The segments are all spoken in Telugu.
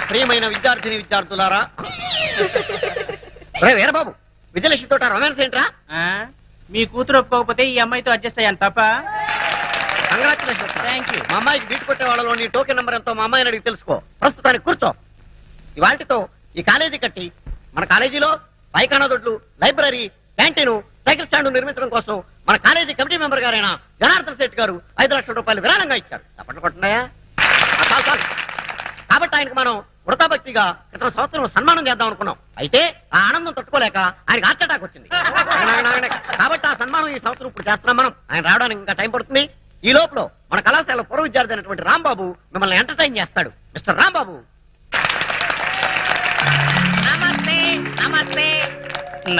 ప్రియమైన విద్యార్థిని విద్యార్థులారా, రే వీరబాబు, విజయలక్ష్మి తోట రొమాన్స్ ఏంట్రా? మీ కూతురు ఒప్పుకోకపోతే ఈ అమ్మాయితో అడ్జస్ట్ అయ్యాను తప్ప. కంగ్రాచులేషన్. Thank you. మా అమ్మాయికి బీట్ కొట్టే వాళ్ళలో నీ టోకెన్ నెంబర్ ఎంతో మా అమ్మాయిని అడిగి తెలుసుకో. ప్రస్తుతానికి కూర్చో. ఇవాటితో ఈ కాలేజీ కట్టి మన కాలేజీలో పైకానా దొడ్లు, లైబ్రరీ, క్యాంటీన్, సైకిల్ స్టాండ్ నిర్మించడం కోసం మన కాలేజీ కమిటీ మెంబర్ గారైన జనార్దన్ శెట్టి గారు 5 లక్షల రూపాయలు విరాళంగా ఇచ్చారు. తప్పట్లు కొట్టున్నాయా? చాలు. కాబట్టి ఆయనకు మనం వృతాభక్తిగా క్రితం సంవత్సరం సన్మానం చేద్దాం అనుకున్నాం. అయితే ఆ ఆనందం తట్టుకోలేక ఆయనకు హార్ట్ అటాక్ వచ్చింది. కాబట్టి ఆ సన్మానం ఈ సంవత్సరం ఇప్పుడు చేస్తున్నాం మనం. ఆయన రావడానికి ఇంకా టైం పడుతుంది. ఈ లోపల మన కళాశాల పూర్వ విద్యార్థి అయినటువంటి రాంబాబు మిమ్మల్ని ఎంటర్టైన్ చేస్తాడు. మిస్టర్ రాంబాబు. నమస్తే. నమస్తే.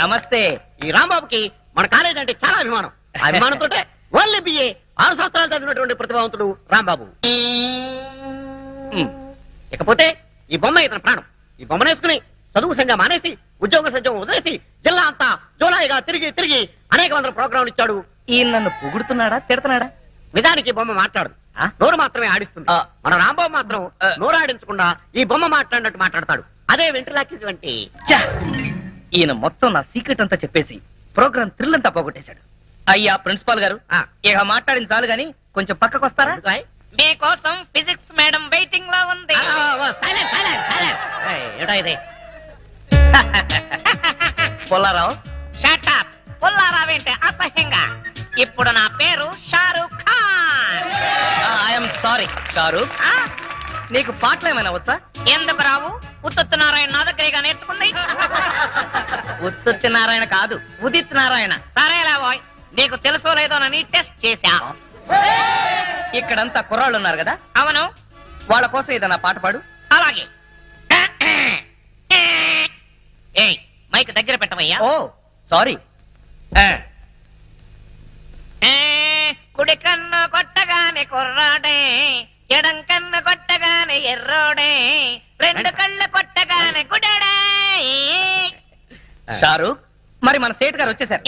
నమస్తే. ఈ రాంబాబుకి మన కాలేజ్ అంటే చాలా అభిమానం. ఆ అభిమానంతో ఓన్లీ బిఏ 6 సంవత్సరాలు చదివినటువంటి ప్రతిభావంతుడు రాంబాబు. ఇకపోతే ఈ బొమ్మ ఇతని ప్రాణం. ఈ బొమ్మను వేసుకుని చదువు సంజ మానేసి ఉద్యోగ సంజం వదిలేసి జిల్లా అంతా జోలాయిగా తిరిగి తిరిగి అనేక వందల ప్రోగ్రాంలు ఇచ్చాడు. ఈయన నన్ను పొగుడుతున్నాడా తిడతాడా? నిజానికి బొమ్మ మాట్లాడు, నోరు మాత్రమే ఆడిస్తుంది. మన రాంబాబు మాత్రం నోరు ఆడించకుండా ఈ బొమ్మ మాట్లాడినట్టు మాట్లాడతాడు. అదే వెంట్రులాకి వంటి. ఈయన మొత్తం నా సీక్రెట్ అంతా చెప్పేసి ప్రోగ్రామ్ థ్రిల్ అంతా పోగొట్టేశాడు. అయ్యా ప్రిన్సిపాల్ గారు, ఇక మాట్లాడింది చాలు గాని కొంచెం పక్కకు వస్తారా? మీకోసం ఫిజిక్స్ మేడం వెయిటింగ్ లో ఉంది. పొల్లారావు. Shut up. పుల్లారావేంటే అసహ్యంగా. ఇప్పుడు నా పేరు షారూక్ ఖాన్. I'm sorry Shahrukh. నీకు పాటలు ఏమైనా వచ్చా? ఎందుకు రావు? ఉత్తుత్ నారాయణ నా దగ్గరగా నేర్చుకుంది. ఉత్తుత్ నారాయణ కాదు, ఉదిత్ నారాయణ. సరేలా బాయ్, నీకు తెలుసో లేదోనని టెస్ట్ చేశా. ఇక్కడంతా కుర్రాళ్ళు ఉన్నారు కదా? అవును. వాళ్ళ కోసం ఏదైనా పాట పాడు. అలాగే. ఏయ్, మైక్ దగ్గర పెట్టవయ్యా. ఓ సారీ. కుడి కన్ను కొట్టగానే కుర్రాడే, ఎడం కన్ను కొట్టగానే ఎర్రోడే, 2 కళ్ళు కొట్టగానే గుడడే. షారూక్, మరి మన సేట్ గారు వచ్చేసారు.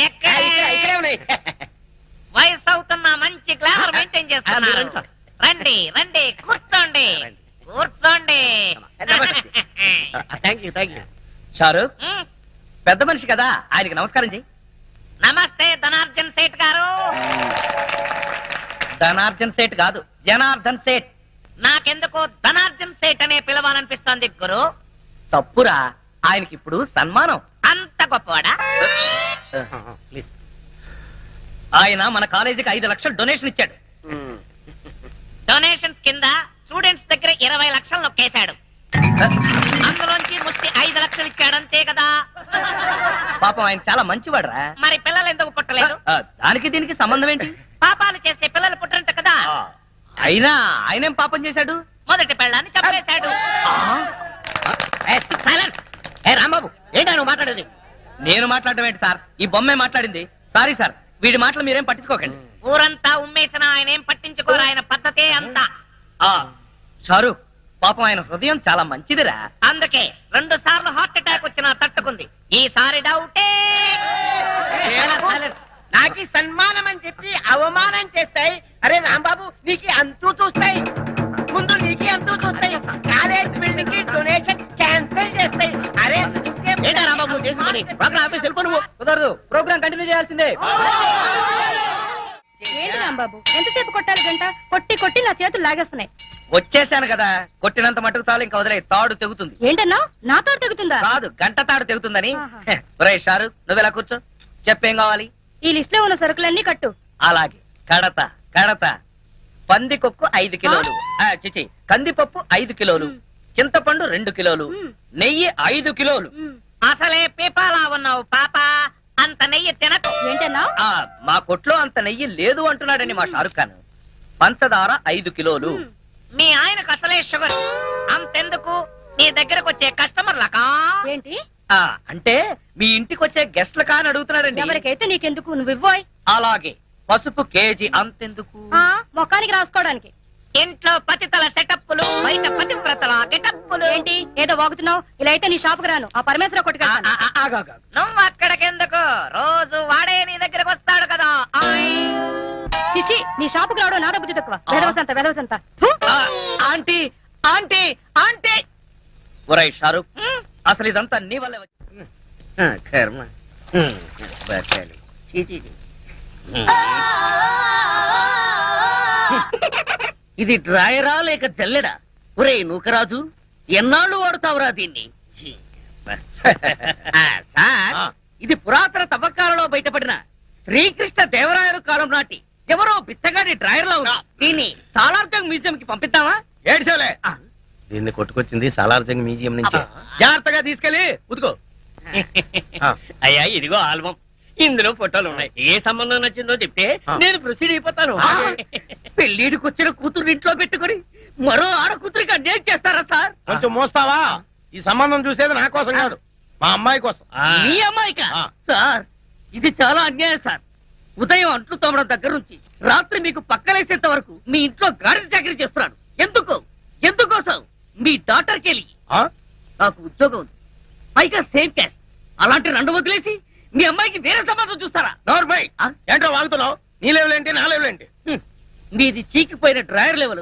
వయసు అవుతున్న మంచి గ్లామర్ మెయింటైన్ చేస్తున్నారు. రండి రండి, కూర్చోండి కూర్చోండి. షారూక్, పెద్ద మనిషి కదా, ఆయనకి నమస్కారం చెయ్యి. నమస్తే ధనార్జన్ సేట్ గారు. ధనార్జన్ సేట్ కాదు, జనార్దన్ సేట్. నాకెందుకో ధనార్జన్ సేట్ అనే పిలవాలనిపిస్తోంది గురు. తప్పురా, ఆయనకి ఇప్పుడు సన్మానం. అంత గొప్పవాడా? ఆయన మన కాలేజీకి 5 లక్షలు డొనేషన్ ఇచ్చాడు. డొనేషన్స్ కింద స్టూడెంట్స్ దగ్గర 20 లక్షలు నొక్కేశాడు. అందులోంచి ముష్టి 5 లక్షలు ఇచ్చాడు, అంతే కదా? పాపం ఆయన చాలా మంచివాడురా. మరి పిల్లలు ఎందుకు పుట్టలేదు? దానికి దీనికి సంబంధం ఏంటి? పాపాలు చేస్తే పిల్లలు పుట్టరంట కదా. అయినా ఆయనేం పాపం చేశాడు? మొదటి పెళ్ళాన్ని చంపేశాడు. రాంబాబు, ఏంటా నువ్వు మాట్లాడేది? నేను మాట్లాడటం ఏంటి సార్? ఈ బొమ్మే మాట్లాడింది. సారీ సార్, వీడి మాటలు మీరేం పట్టించుకోకండి. ఊరంతా ఉమ్మేసిన ఆయన ఏం పట్టించుకోరు. ఆయన పద్ధతే అంతా. షారూక్, పాపం ఆయన హృదయం చాలా మంచిదిరా. అందుకే 2 సార్లు హార్ట్ అటాక్ వచ్చినా తట్టుకుంది. ఈసారి డౌటే. నాకి సన్మానం అని చెప్పి అవమానం చేస్తాయి. అరే రాంబాబు, నీకు అంతూ చూస్తాయి. ముందు నీకు అంతూ చూస్తాయి. కాలేజ్ బిల్డింగ్ కి డొనేషన్ క్యాన్సిల్ చేస్తాయి. అరే రాంబాబు చేసి ప్రోగ్రామ్ ఆఫీస్ వెళ్ళిపో. నువ్వు కుదరదు, ప్రోగ్రామ్ కంటిన్యూ చేయాల్సిందే. ఏంటి రాంబాబు, ఎంతసేపు కొట్టాలి? గంట కొట్టి కొట్టి నా చేతులు లాగేస్తున్నాయి. వచ్చేసాను కదా, కొట్టినంత మటుకు చాలు, ఇంకా వదిలే. తాడు తెగుతుంది. ఏంటన్నా, నా తోడు తెగుతుందా? కాదు, గంట తాడు తెగుతుందని. ఒరే షారూక్, నువ్వెలా కూర్చో, చెప్పేం కావాలి? ఈ లిస్ట్ లో ఉన్న సరుకులన్నీ కట్టు. అలాగే. కడత కడత. పందికొక్కు 5 కిలోలు, చిచి కందిపప్పు 5 కిలోలు, చింతపండు 2 కిలోలు, నెయ్యి 5 కిలోలు. అసలే పీపాలా ఉన్నావు పాప, అంత నెయ్యి తినకు. ఏంటన్నా? మా కొట్లో అంత నెయ్యి లేదు అంటున్నాడని మా షారుఖ్ ఖాన్. పంచదార 5 కిలోలు. మీ ఆయనకు అసలే షుగర్. అంతెందుకు, నీ దగ్గరకు వచ్చే కస్టమర్లకా? ఏంటి అంటే మీ ఇంటికి వచ్చే గెస్ట్ల కాని అడుగుతున్నాడండి. ఎవరికైతే నీకెందుకు, నువ్వు ఇవ్వోయ్. అలాగే. పసుపు కేజీ అంతెందుకు? మొఖానికి రాసుకోవడానికి. ఇంట్లో పతితల సెటప్పులు, బయట పతివ్రతల గెటప్పులు. ఏంటి ఏదో వాగుతున్నావు? ఇలా అయితే నీ షాపుకి రాను, ఆ పరమేశ్వర కొట్టుకెళ్తాను. నువ్వు అక్కడికెందుకు? రోజు వాడే నీ దగ్గరకు వస్తాడు కదా. చిచ్చి నీ షాపుకి రావడం నాద బుద్ధి తక్కువ వెదవసంత ఆంటీ ఆంటీ ఆంటీ ఒరై షారూక్ అసలు ఇదంతా నీ వల్ల కర్మ బతకాలి. చీ, చీ, చీ. ఇది డ్రాయరా లేక జల్లెడా ఒరే నూకరాజు ఎన్నాళ్ళు వాడుతావురా దీన్ని సార్ ఇది పురాతన తవ్వకాలలో బయటపడిన శ్రీకృష్ణ దేవరాయలు కాలం నాటి ఎవరో బిచ్చగాడి డ్రాయర్ లో ఉంది దీన్ని సాలార్జంగ్ మ్యూజియం కి పంపిద్దామా ఏడ్చేలే దీన్ని కొట్టుకొచ్చింది సాలార్జంగ్ మ్యూజియం నుంచి. జాగ్రత్తగా తీసుకెళ్ళి ఉతుకో. అయ్యా ఇదిగో ఆల్బం ఇందులో ఫోటోలు ఉన్నాయి ఏ సంబంధం నచ్చిందో చెప్తే నేను ప్రొసీడ్ అయిపోతాను. పెళ్లిడికి వచ్చిన కూతురు ఇంట్లో పెట్టుకుని మరో ఆడ కూతురికి అన్యాయం చేస్తారా సార్ కొంచెం మోస్తావా? ఈ సంబంధం చూసేది నా కోసం కాదు, మా అమ్మాయి కోసం. మీ అమ్మాయికా సార్ ఇది చాలా అన్యాయం సార్ ఉదయం అంట్లు తోమడం దగ్గర నుంచి రాత్రి మీకు పక్కలేసేంత వరకు మీ ఇంట్లో గాడి చాకరీ చేస్తున్నాడు ఎందుకోసం మీ డాక్టర్కి వెళ్ళి నాకు ఉద్యోగం ఉంది పైగా సేమ్ క్యాస్ట్ అలాంటి రెండు వదిలేసి మీ అమ్మాయికి వేరే సంబంధం చూస్తారా నోర్మై ఏంటో వాగుతున్నావు? నీ లెవెల్ ఏంటి, నా లెవెల్ ఏంటి? మీది చీకిపోయిన డ్రాయర్ లెవెల్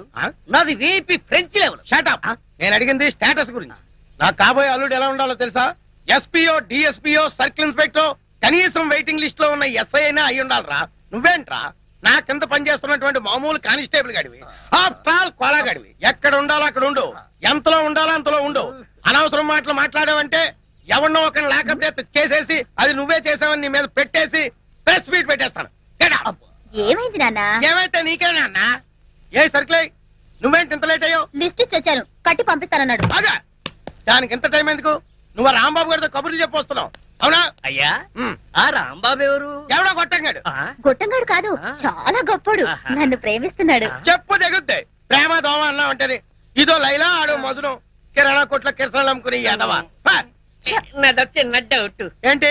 నాది వేపి ఫ్రెంచ్ లెవెల్ షాటప్. నేను అడిగింది స్టేటస్ గురించి. నాకు కాబోయే అల్లుడు ఎలా ఉండాలో తెలుసా? ఎస్పీఓ, డిఎస్పీఓ, సర్కిల్ ఇన్స్పెక్టర్, కనీసం వెయిటింగ్ లిస్ట్ లో ఉన్న ఎస్ఐ అయినా అయి ఉండాలరా. నువ్వేంట్రా నా కింద పనిచేస్తున్నటువంటి మామూలు కానిస్టేబుల్ గడివి, ఆఫ్టర్ ఆల్ కోలా గడివి. ఎక్కడ ఉండాలో అక్కడ ఉండు, ఎంతలో ఉండాలో అంతలో ఉండు. అనవసరం మాటలు మాట్లాడావంటే ఎవరినో ఒక లాకప్ డెత్ చేసేసి అది నువ్వే చేసావని నీ మీద పెట్టేసి ప్రెస్ మీట్ పెట్టేస్తాను. ఏమైంది నాన్న ఏమైతే నీకేనా అన్నా? ఏ సర్కిల్ నువ్వేంటి ఇంత లేట్ అయ్యావు? లిస్ట్ ఇచ్చి వచ్చాను కట్టి పంపిస్తానన్నాడు. బాగా దానికి ఎంత టైం ఎందుకు? నువ్వు రాంబాబు గారితో కబుర్లు చెప్పొస్తున్నావు అవునా? అయ్యా ఆ రాంబాబు ఎవరు? ఎవడో కొట్టంగాడు. గొట్టంగాడు కాదు చాలా గొప్పడు నన్ను ప్రేమిస్తున్నాడు. చెప్పు దిగుద్ది. ప్రేమ దోమ అన్నావు అంటే ఇదో లైలా ఆడో మధురం కిరాణా కొట్ల కిరసనాలు అమ్ముకుని ఎదవా. నాదో చిన్న డౌట్. ఏంటి?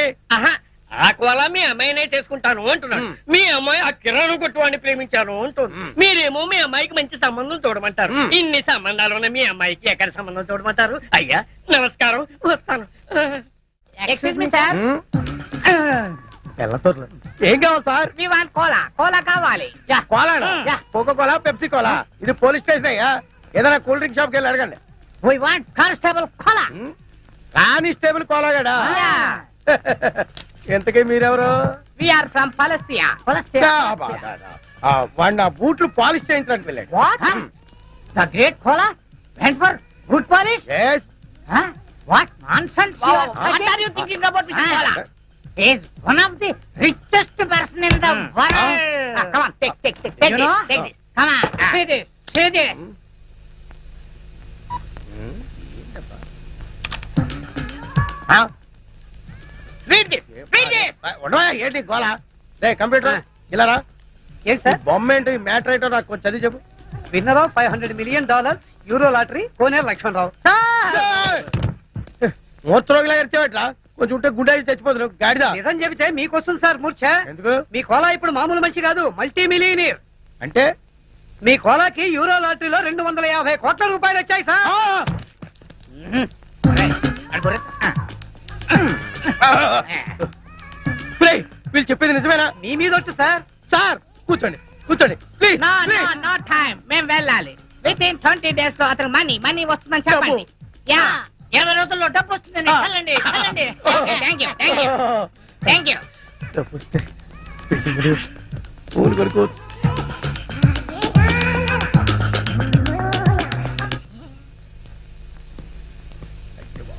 ఆ కోలా మీ అమ్మాయినే చేసుకుంటాను అంటున్నాను, మీ అమ్మాయి ఆ కిరాణా కొట్టు వాడిని ప్రేమించాను అంటుంది. మీరేమో మీ అమ్మాయికి మంచి సంబంధం చూడమంటారు. ఇన్ని సంబంధాలు ఉన్న మీ అమ్మాయికి ఎక్కడ సంబంధం చూడమంటారు? అయ్యా నమస్కారం, వస్తాను. ఎక్స్క్యూజ్ మీ సార్, ఏం కావాలి sir? We want cola. Cola కావాలి. Cola, Coca Cola, Pepsi cola. ఇది పోలీస్ స్టేషన్ అయ్యా. ఏదైనా కూల్ డ్రింక్ షాప్ కి వెళ్ళి అడగండి. We want constable Kola. Constable కోలాగాడా? ఎంతకీ మీరెవరు? We are from Palestine. వాడు నా బూట్లు పాలిష్ చేయించడానికి వెళ్ళాడు. What the great Kola went for good polish? Yes. What nonsense! What are you thinking about Mr. Kola? He is one of the richest person in the world. Come on, take this. Come on, see this. Read this. ఉండవా? ఏంటి గోలా? రే కంప్యూటర్ ఇలా రా. ఏంటి సార్? బొమ్మ ఏంటి, మ్యాటర్ ఏంటో నాకు కొంచెం చదివి చెప్పు. Winner of $500 million euro lottery Koneru Lakshmanarao. మూర్చరోగిలా ఎరిచేవట్రా? కొంచెం ఉంటే గుండె చచ్చిపోతున్నావు గాడిదా. నిజం చెబితే మీకు వస్తుంది సార్ మూర్ఛ. ఎందుకు? మీ కోలా ఇప్పుడు మామూలు మనిషి కాదు, మల్టీ మిలియనీర్. అంటే మీ కోలాకి యూరో లాటరీలో 250 కోట్ల రూపాయలు వచ్చాయి సార్. వీళ్ళు చెప్పేది నిజమేనా? మీ మీద వచ్చు సార్. సార్ కూర్చోండి ప్లీజ్. నో టైం, మేము వెళ్ళాలి. విత్ ఇన్ 20 days లో అతను మనీ వస్తుందని చెప్పండి. యా 20 రోజుల్లో డబ్బు వస్తుందని చల్లండి. Thank you.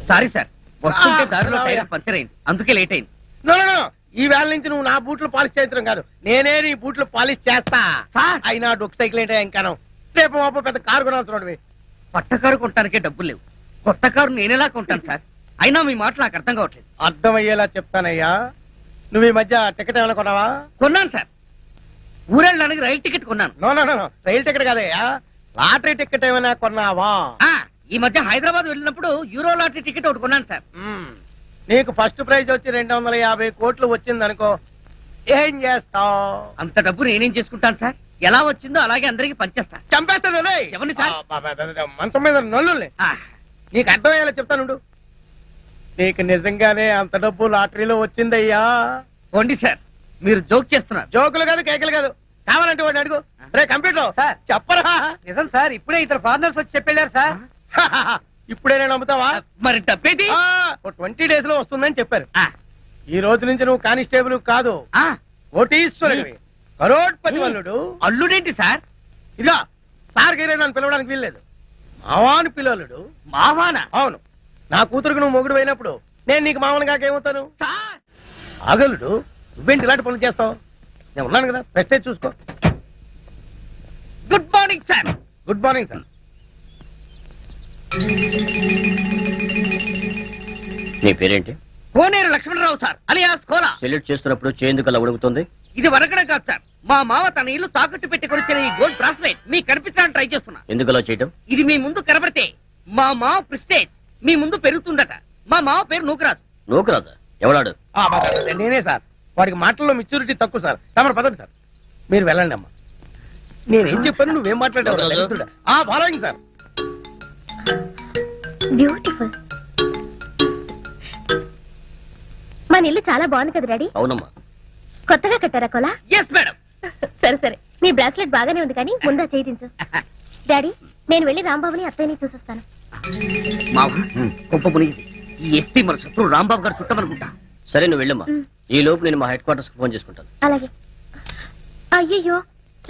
సారీ సార్ వస్తుంటే దారిలో టైర్ పంచర్ అయింది అందుకే లేట్ అయింది. నో ఈ వేళ నుంచి నువ్వు నా బూట్లు పాలిష్ చేయడం కాదు, నేనే నీ బూట్లు పాలిష్ చేస్తా. సార్ అయినా డొక్ సైకిల్ ఏంటో ఇంకాను. రేపు మాపో పెద్ద కారు కొనాల్సిన పట్టకారు కొనటానికే డబ్బులు లేవు, కొత్త కారు నేనేలా కొంటాను సార్? అయినా మీ మాట నాకు అర్థం కావట్లేదు. అర్థమయ్యేలా చెప్తానయ్యా. నువ్వు ఈ మధ్య టికెట్ ఏమైనా కొన్నావా? కొన్నాను సార్, ఊరెళ్ళడానికి రైలు టికెట్ కొన్నాను. నో రైలు టికెట్ కాదయ్యా, లాటరీ టికెట్ ఏమైనా కొన్నావా? ఈ మధ్య హైదరాబాద్ వెళ్ళినప్పుడు యూరో లాటరీ టికెట్ ఒకటి కొన్నాను సార్. నీకు ఫస్ట్ ప్రైజ్ వచ్చి 250 కోట్లు వచ్చింది అనుకో, ఏం చేస్తావు? అంత డబ్బు నేనేం చేసుకుంటాను సార్? ఎలా వచ్చిందో అలాగే అందరికి పంచేస్తా. చంపేస్తాను. ఎవరిని సార్? మంచం మీద నల్లుల్ని. నీకు అర్థమయ్యేలా చెప్తానుండు. నీకు నిజంగానే అంత డబ్బు లాటరీలో వచ్చిందయ్యా. పోండి సార్, మీరు జోక్ చేస్తున్నారు. జోకులు కాదు, కేకలు కాదు, కావాలంటే వాడిని అడుగు. రే కంప్యూటర్ సార్ చెప్పరా. నిజం సార్, ఇప్పుడే ఇద్దరు ఫాదర్స్ వచ్చి చెప్పారు సార్. ఇప్పుడే నేను నమ్ముతావా? మరి డబ్బేది? 20 days లో వస్తుందని చెప్పారు. ఈ రోజు నుంచి నువ్వు కానిస్టేబుల్ కాదు, కోటీశ్వరుడివి, కరోడ్పతి వల్లుడు. అల్లుడేంటి సార్? ఇదిగా సార్ గైరే నన్ను పిలవడానికి వీల్లేదు, మావాని పిల్లలుడు. మావానా? అవును, నా కూతురుకు నువ్వు మొగుడు అయినప్పుడు నేను నీకు మామూలు కాకేమవుతాను? సార్ ఆగలుడు, నువ్వేంటి ఇలాంటి పనులు చేస్తావు? నేను ఉన్నాను కదా, ప్రెస్టేజ్ చూసుకో. Good morning sir. Good morning sir. నీ పేరేంటి? Koneru Lakshmanarao sir, alias Kola. Salute చేస్తున్నప్పుడు చేందుకు అలా ఉడుకుతుంది. ఇది వరకడం కాదు సార్, మా మావ తన ఇల్లు తాకట్టు పెట్టి కొనిచ్చిన ఈ గోల్డ్ బ్రాస్లెట్ మీకు కనిపించడానికి ట్రై చేస్తున్నా. ఎందుకు అలా చేయటం? ఇది మీ ముందు కనబడితే మా మావ ప్రెస్టేజ్ మీ ముందు పెరుగుతుందట. మా మావ పేరు నూకరాజు. నూకరాజా? ఎవడాడు? నేనే సార్. వాడికి మాటల్లో మెచ్యూరిటీ తక్కువ సార్. తమరు పదండి సార్, మీరు వెళ్ళండి అమ్మా. నేనేం చెప్పాను, నువ్వేం మాట్లాడావు? Following sir. బ్యూటిఫుల్. మన ఇల్లు చాలా బాగుంది కదా డాడీ? అవునమ్మా. కొత్తగా కట్టారా కొలా? Yes madam. సరే సరే, నీ బ్రాస్లెట్ బాగానే ఉంది కానీ ముందా చేయించు. డాడీ, నేను వెళ్ళి రాంబాబుని అత్తయ్యని చూసొస్తాను. మావ గొప్ప మునిగింది. ఈ ఎస్పీ మన శత్రు రాంబాబు గారు చుట్టమనుకుంటా. సరే నువ్వు వెళ్ళమ్మా. ఈ లోపు నేను మా హెడ్ క్వార్టర్స్ కి ఫోన్ చేసుకుంటాను. అలాగే. అయ్యయ్యో,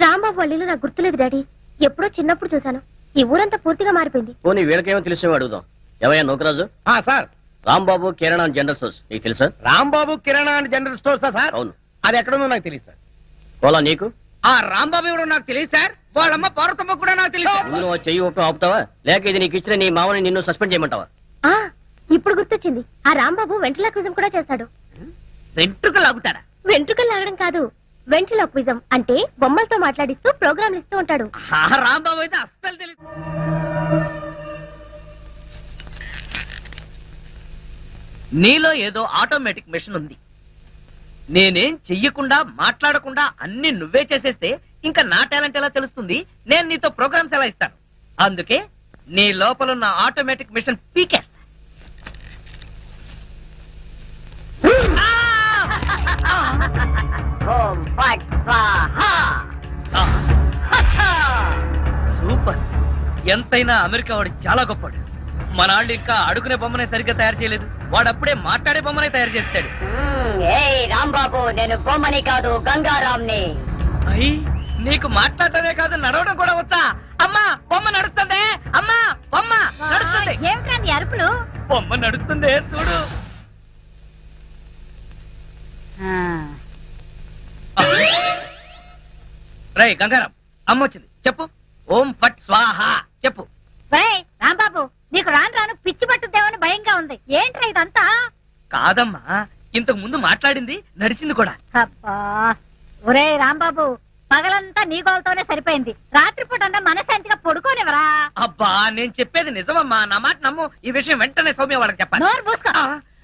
రాంబాబు వాళ్ళ ఇల్లు నాకు గుర్తులేదు డాడీ. ఎప్పుడో చిన్నప్పుడు చూశాను. ఈ ఊరంతా పూర్తిగా మారిపోయింది. పోనీ వీళ్ళకేమో తెలిసేమో అడుగుదాం. ఏవయ్యా నూకరాజు? సార్, రాంబాబు కిరాణా జనరల్ స్టోర్స్ నీకు తెలుసా? రాంబాబు కిరాణా అండ్ జనరల్ స్టోర్సా సార్? అవును. అది ఎక్కడుందో నాకు తెలియదు సార్. పోలా నీకు? ఆ రాంబాబు ఎవరో నాకు తెలియదు సార్. వాళ్ళమ్మ పార్వతమ్మ కూడా నాకు తెలియదు. ముందు నువ్వు చెయ్యి ఒప్పి ఆపుతావా, లేక ఇది నీకు ఇచ్చిన నీ మామని నిన్ను సస్పెండ్ చేయమంటావా? ఆ ఇప్పుడు గుర్తొచ్చింది, ఆ రాంబాబు వెంట్రులాక్విజం కూడా చేస్తాడు. వెంట్రుకలు లాగుతాడా? వెంట్రుకలు లాగడం కాదు, వెంట్రులాక్విజం అంటే బొమ్మలతో మాట్లాడిస్తూ ప్రోగ్రాంలు ఇస్తూ ఉంటాడు. ఆ రాంబాబు అయితే అస్సలు తెలియదు. నీలో ఏదో ఆటోమేటిక్ మెషిన్ ఉంది. నేనేం చెయ్యకుండా మాట్లాడకుండా అన్ని నువ్వే చేసేస్తే ఇంకా నా టాలెంట్ ఎలా తెలుస్తుంది? నేను నీతో ప్రోగ్రామ్స్ ఎలా ఇస్తాను? అందుకే నీ లోపల ఉన్న ఆటోమేటిక్ మిషన్ పీకేస్తా. సూపర్. ఎంతైనా అమెరికా వాడు చాలా గొప్పవాడు. మనాళ్ళు ఇంకా అడుగునే బొమ్మనే సరిగ్గా తయారు చేయలేదు, వాడు అప్పుడే మాట్లాడే బొమ్మనే తయారు చేస్తాడు. రాంబాబు, నేను బొమ్మని కాదు గంగారాంని. అయ్యి, నీకు మాట్లాడటమే కాదు నడవడం కూడా వచ్చా? అమ్మా బొమ్మ నడుస్తుంది, అమ్మా బొమ్మ నడుస్తుంది. ఏమిటండి అరుపులు? బొమ్మ నడుస్తుంది చూడు. రై గంగారాం, అమ్మ వచ్చింది, చెప్పు. ఓం ఫట్ స్వాహ చెప్పు. రాంబాబు, నీకు రాను రాను పిచ్చి పట్టుద్దేమని భయంగా ఉంది. ఏంట్రా ఇదంతా? కాదమ్మా, ఇంతకు ముందు మాట్లాడింది నడిచింది కూడా. అబ్బా, ఒరే రాంబాబు, పగలంతా నీ గోలతోనే సరిపోయింది. రాత్రిపూట మనశాంతిగా పడుకోనివరా? అబ్బా, నేను చెప్పేది నిజమమ్మా, నా మాట నమ్ము. ఈ విషయం వెంటనే సౌమ్య వాళ్ళకి చెప్పాలి. నోరు మూసుకో.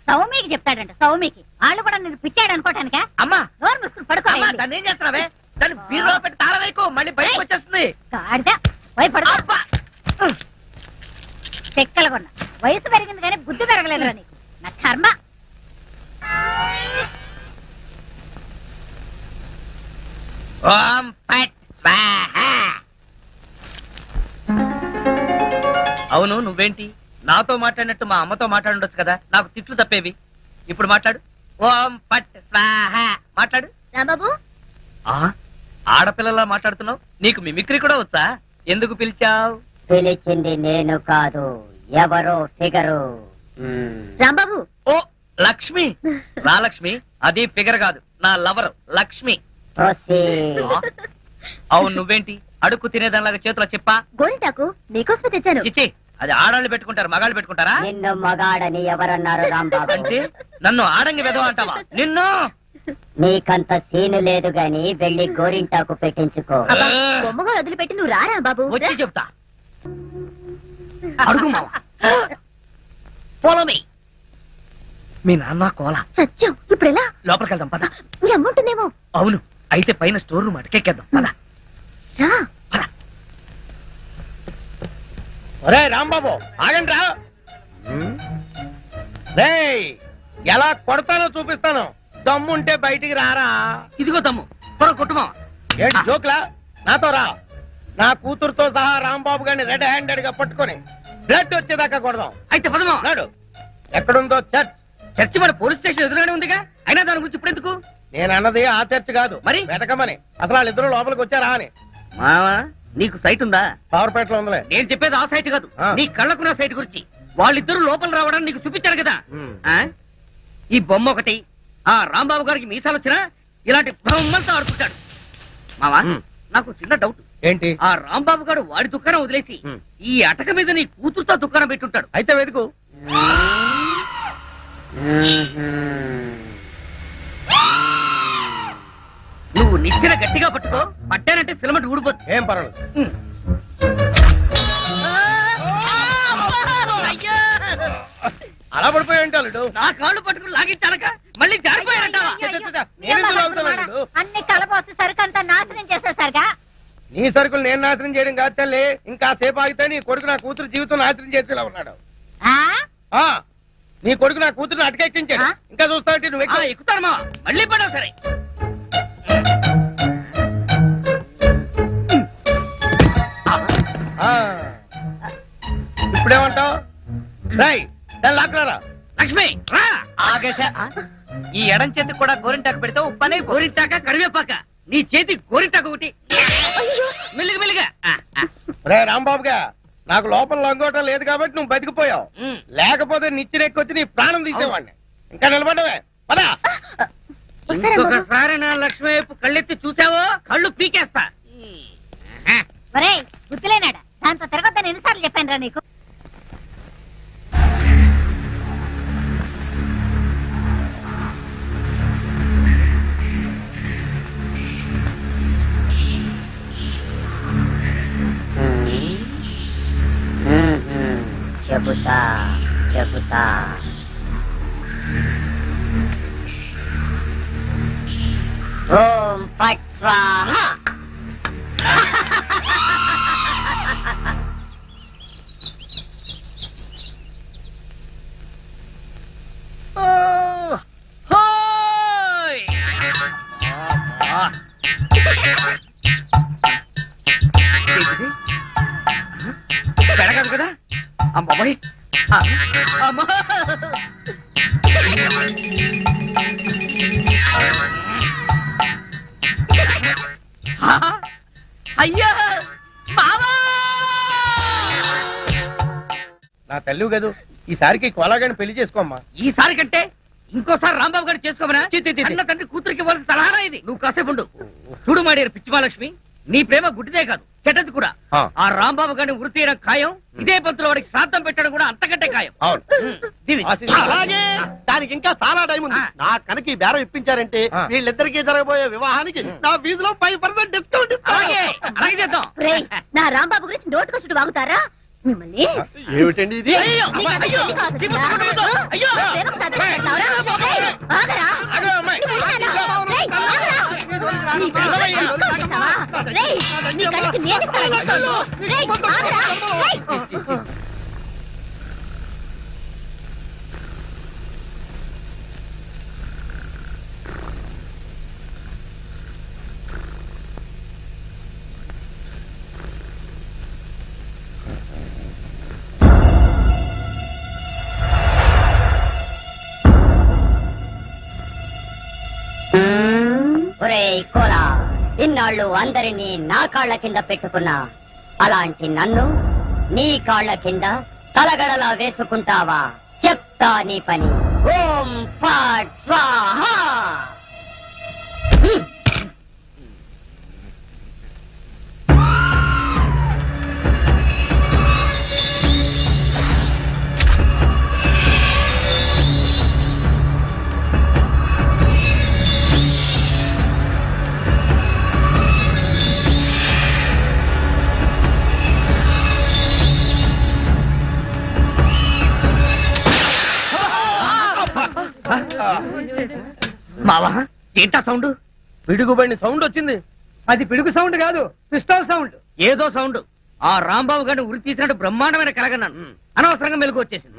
సౌమికి చెప్తాడంట. సౌమికి వాళ్ళు కూడా నేను పిచ్చాడు అనుకోటానికా? అమ్మా, నోరు మూసుకుని పడుకో. అమ్మా, దాన్ని ఏం చేస్తున్నావే? దాన్ని బీరులో పెట్టి తాళం వేయకు, మళ్ళీ బయటకు వచ్చేస్తుంది. గాడిద, పోయి పడుకో. చెక్కలు కొన్నా, వయసు పెరిగింది కానీ బుద్ధి పెరగలేదురా నీకు. నా కర్మ. ఓం ఫట్ స్వాహ. అవును, నువ్వేంటి నాతో మాట్లాడినట్టు మా అమ్మతో మాట్లాడుండొచ్చు కదా, నాకు తిట్లు తప్పేవి. ఇప్పుడు మాట్లాడు. ఓం ఫట్ స్వాహ మాట్లాడు. రాంబాబు, ఆడపిల్లలా మాట్లాడుతున్నావు. నీకు మిమిక్రీ కూడా వచ్చా? ఎందుకు పిలిచావు? పిలిచింది నేను కాదు, ఎవరో ఫిగరు. రాంబాబు. ఓ లక్ష్మి. రా లక్ష్మి, అది ఫిగర్ కాదు, నా లవర్ లక్ష్మి. అవును, నువ్వేంటి అడుక్కు తినేదానిలాగా చేతిలో చెప్పా? గోరింటాకు నీకోసమే తెచ్చాను. చిచ్చి, అది ఆడాళ్ళు పెట్టుకుంటారు, మగాళ్ళు పెట్టుకుంటారా? నిన్ను మగాడని ఎవరన్నారు రాంబాబు? అంటే నన్ను ఆడంగి వెదవ అంటావా? నిన్ను. నీకంత సీను లేదు గాని వెళ్ళి గోరింటాకు పెట్టించుకో. అబ్బా, బొమ్మగా వదిలిపెట్టి నువ్వు రా రాంబాబు. వచ్చి చెప్తా. అడుగు మావా. Follow me. మీ నాన్న కోల సత్యం. ఇప్పుడు ఎలా? లోపలికి వెళ్దాం పద. నీ అమ్ముంటుందేమో. అవును, అయితే పైన స్టోర్ రూమ్ అటకెక్కేద్దాం పద. రా. ఒరే రాంబాబు, ఆగండి రా. రేయ్, ఎలా కొడతానో చూపిస్తాను. దమ్ముంటే బయటికి రారా. ఇదిగో తమ్ము, త్వర కొట్టుమా. ఏంటి జోక్లా? నాతో రా. నా కూతురుతో సహా రాంబాబు గారిని రెడ్ హ్యాండెడ్ గా పట్టుకొని బ్లడ్ వచ్చేదాకా కొడదాం. అయితే పదమా. నాడు ఎక్కడుందో చర్చ్. చర్చి మన పోలీస్ స్టేషన్ ఎదురుగానే ఉందిగా, అయినా దాని గురించి ఇప్పుడు ఎందుకు? నేను అన్నది ఆ చర్చ్ కాదు, మరి? వెతకమని. అసలు వాళ్ళిద్దరూ లోపలికి వచ్చారా అని. మావా నీకు సైట్ ఉందా? పవర్పేటలో ఉందిలే. నేను చెప్పేది ఆ సైట్ కాదు, ఆ. నీ కళ్ళకున్న సైట్ గురించి. వాళ్ళిద్దరూ లోపల రావడానికి నీకు చూపించారు కదా. ఉమ్. ఆ? ఈ బొమ్మ ఒకటి, ఆ రాంబాబు గారికి మీసాలు వచ్చినా ఇలాంటి బొమ్మలతో ఆడుకుంటాడు. మావా ఉమ్. నాకు చిన్న డౌట్. ఏంటి? ఆ రాంబాబు గారు వాడి దుకాణం వదిలేసి ఉమ్. ఈ అటక మీద నీ కూతురుతో దుకాణం పెట్టుంటాడు. అయితే వెతుకు. నువ్వు నిచ్చెన గట్టిగా పట్టుకో, పట్టానంటే ఫిలమెంట్ ఊడిపోద్ది. ఏం పర్వాలేదు. ఉమ్. అయ్యో! అలా పడిపోయి ఉంటాడు. నా కాళ్ళు పట్టుకుని లాగించాలక మళ్ళీ జారిపోయారంటావా? అన్ని కలపోసి సరుకంతా నాశనం చేసేసరిగా. నీ సరుకులు నేను నాశనం చేయడం కాదు తల్లి. ఇంకా సేపు ఆగితే నీ కొడుకు నా కూతురు జీవితం నాశనం చేసేలా ఉన్నాడు. ఆ నీ కొడుకు నా కూతురుని అటకెక్కించాడు. ఇంకా చూస్తావు నువ్వు ఎక్కువ. ఎక్కుతారు మా మళ్ళీ పడవు. సరే ఇప్పుడేమంటావు? రై లాక్రారా. లక్ష్మి రా. ఆగేశ ఈ ఎడం చేతి కూడా గోరింటాకు పెడితే ఉప్పనే గోరింటాక కరివేపాక, నీ చేతి గోరింటాక ఒకటి. మెల్లిగా మెల్లిగా. రే రాంబాబుగా, నాకు లోపల లంగోటం లేదు కాబట్టి నువ్వు బతికిపోయావు. లేకపోతే నిచ్చినెక్కొచ్చి నీ ప్రాణం తీసేవాడిని. ఇంకా నిలబడవే పదా. ఇంకొకసారి నా లక్ష్మి వైపు కళ్ళెత్తి చూసావో కళ్ళు పీకేస్తా. ఒరేయ్ గుర్తులేనాడా, దాంతో తిరగొద్దని ఎన్నిసార్లు చెప్పాను రా నీకు. చెబుతా చెబుతా. ఓం ఫట్ స్వాహ. హోయ్! ఏంటిది? పెడగదు కదా అమ్మాయి. అమ్మా అయ్యా బావా! నా తల్లి కదూ. ఈసారికి కొలాగాని పెళ్లి చేసుకోమ్మా. ఈసారి కంటే ఇంకోసారి రాంబాబు గారు చేసుకోమనా? చి, చి, చి, చి. అన్న తండ్రి కూతురికి ఇవ్వాల్సిన సలహానా ఇది? నువ్వు కాసేపు ఉండు. చూడు మాడేరు పిచ్చిమాలక్ష్మి, నీ ప్రేమ గుడ్డిదే కాదు చెడ్డది కూడా. ఆ. ఆ రాంబాబు గారిని వృత్తి తీయడం ఖాయం. ఇదే పంతులు వాడికి శ్రాద్ధం పెట్టడం కూడా అంతకంటే ఖాయం. అవును. దీవి. అలాగే దానికి ఇంకా చాలా టైం ఉంది. ఆ. నా కనుక ఈ బేరం ఇప్పించారంటే ఆ. వీళ్ళిద్దరికీ జరగబోయే వివాహానికి నా వీధిలో 5% డిస్కౌంట్ అలాగే అలాగే చేద్దాం. రేయ్, నా రాంబాబు గురించి నోటుకొచ్చుడు వాగుతారా మిమ్మల్ని? ఏమిటండి ఇది? అయ్యో! నీకు అది అయ్యో! తెలియదు కాదు. చిక్కు పట్టుకోవద్దు. అయ్యో! ప్రేమకు తగ్గట్టు చేస్తావురా? రేయ్, ఆగరా? అగో అమ్మాయి. నువ్వు ఉన్నానా? రేయ్, ఆగరా? నీ ప్రేమకు చిక్కు చేస్తావా? రేయ్, నీ కళ్ళకి నేను ఇస్తాను discount. రేయ్, ఆగరా? రేయ్. ఒరేయ్ కోలా, ఇన్నాళ్ళు అందరినీ నా కాళ్ళ కింద పెట్టుకున్నా. అలాంటి నన్ను నీ కాళ్ళ కింద తలగడలా వేసుకుంటావా? చెప్తా నీ పని. ఓం ఫట్ స్వాహ. మావా ఏంటా సౌండ్? పిడుగుబడిన సౌండ్ వచ్చింది. అది పిడుగు సౌండ్ కాదు, పిస్టల్ సౌండ్. ఏదో సౌండ్. ఆ రాంబాబు గారిని ఉరి తీసినట్టు బ్రహ్మాండమైన కలగన్నాను. అనవసరంగా మెలకు వచ్చేసింది.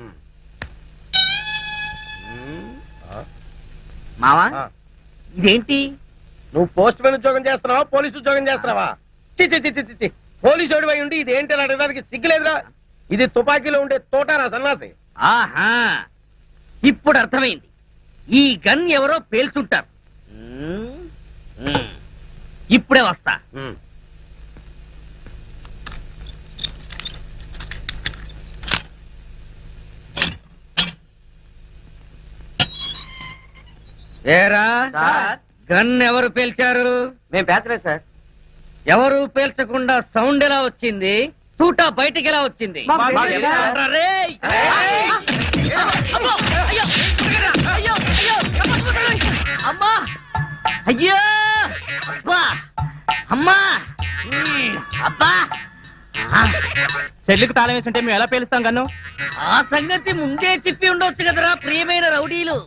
మావా ఆ. ఇదేంటి నువ్వు పోస్ట్ మ్యాన్ ఉద్యోగం చేస్తున్నావా పోలీసు ఉద్యోగం చేస్తున్నావా? చి పోలీసు ఓడివై ఉండి ఇది ఏంటి అని అడగడానికి సిగ్గులేదురా? ఇది తుపాకీలో ఉండే తోటారా సన్నాసి. ఆహా ఇప్పుడు అర్థమైంది. ఈ గన్ ఎవరో పేల్చుంటారు. ఇప్పుడే వస్తా. ఏరా గన్ ఎవరు పేల్చారు? మేము పేర్చలేదు సార్. ఎవరు పేల్చకుండా సౌండ్ ఎలా వచ్చింది? తూటా బయటికి ఎలా వచ్చింది? రేయ్! అమ్మో! అయ్యో! అయ్యో! అయ్యో! అమ్మా! అయ్యో! అబ్బా! అమ్మా! అబ్బా! సెల్లుకు తాళం వేస్తుంటే మేము ఎలా పేలుస్తాం గన్ను? ఆ సంగతి ముందే చెప్పి ఉండొచ్చు కదరా ప్రియమైన రౌడీలు.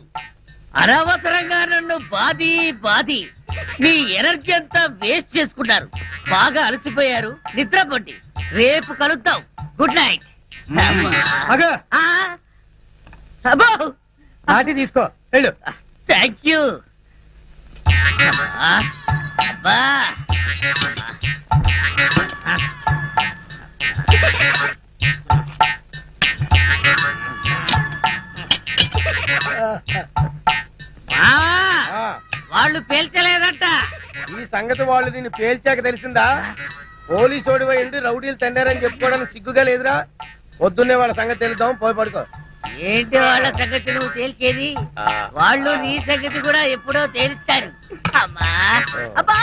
అనవసరంగా నన్ను బాది మీ ఎనర్జీ అంతా వేస్ట్ చేసుకున్నారు. బాగా అలసిపోయారు, నిద్రపోండి. రేపు కలుద్దాం. Good night. నాటి తీసుకో వెళ్ళు. Thank you. వాళ్ళు పేల్చలేదంట. ఈ సంగతి వాళ్ళు నిన్ను పేల్చాక తెలిసిందా? పోలీసు ఓడివై ఉండి రౌడీలు తండారని చెప్పుకోవడానికి సిగ్గుగా లేదురా? పొద్దున్నే వాళ్ళ సంగతి తెలుద్దాం, పోయి పడుకో. ఏంటి వాళ్ళ సంగతి నువ్వు తేల్చేది? వాళ్ళు నీ సంగతి కూడా ఎప్పుడో తేలుస్తారు. అమ్మా అబ్బా!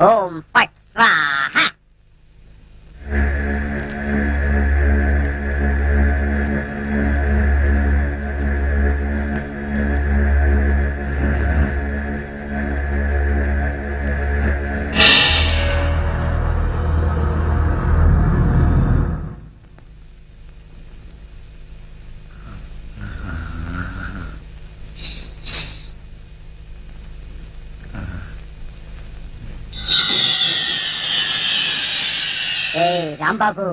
ఓం ఫట్ స్వాహా. రాంబాబు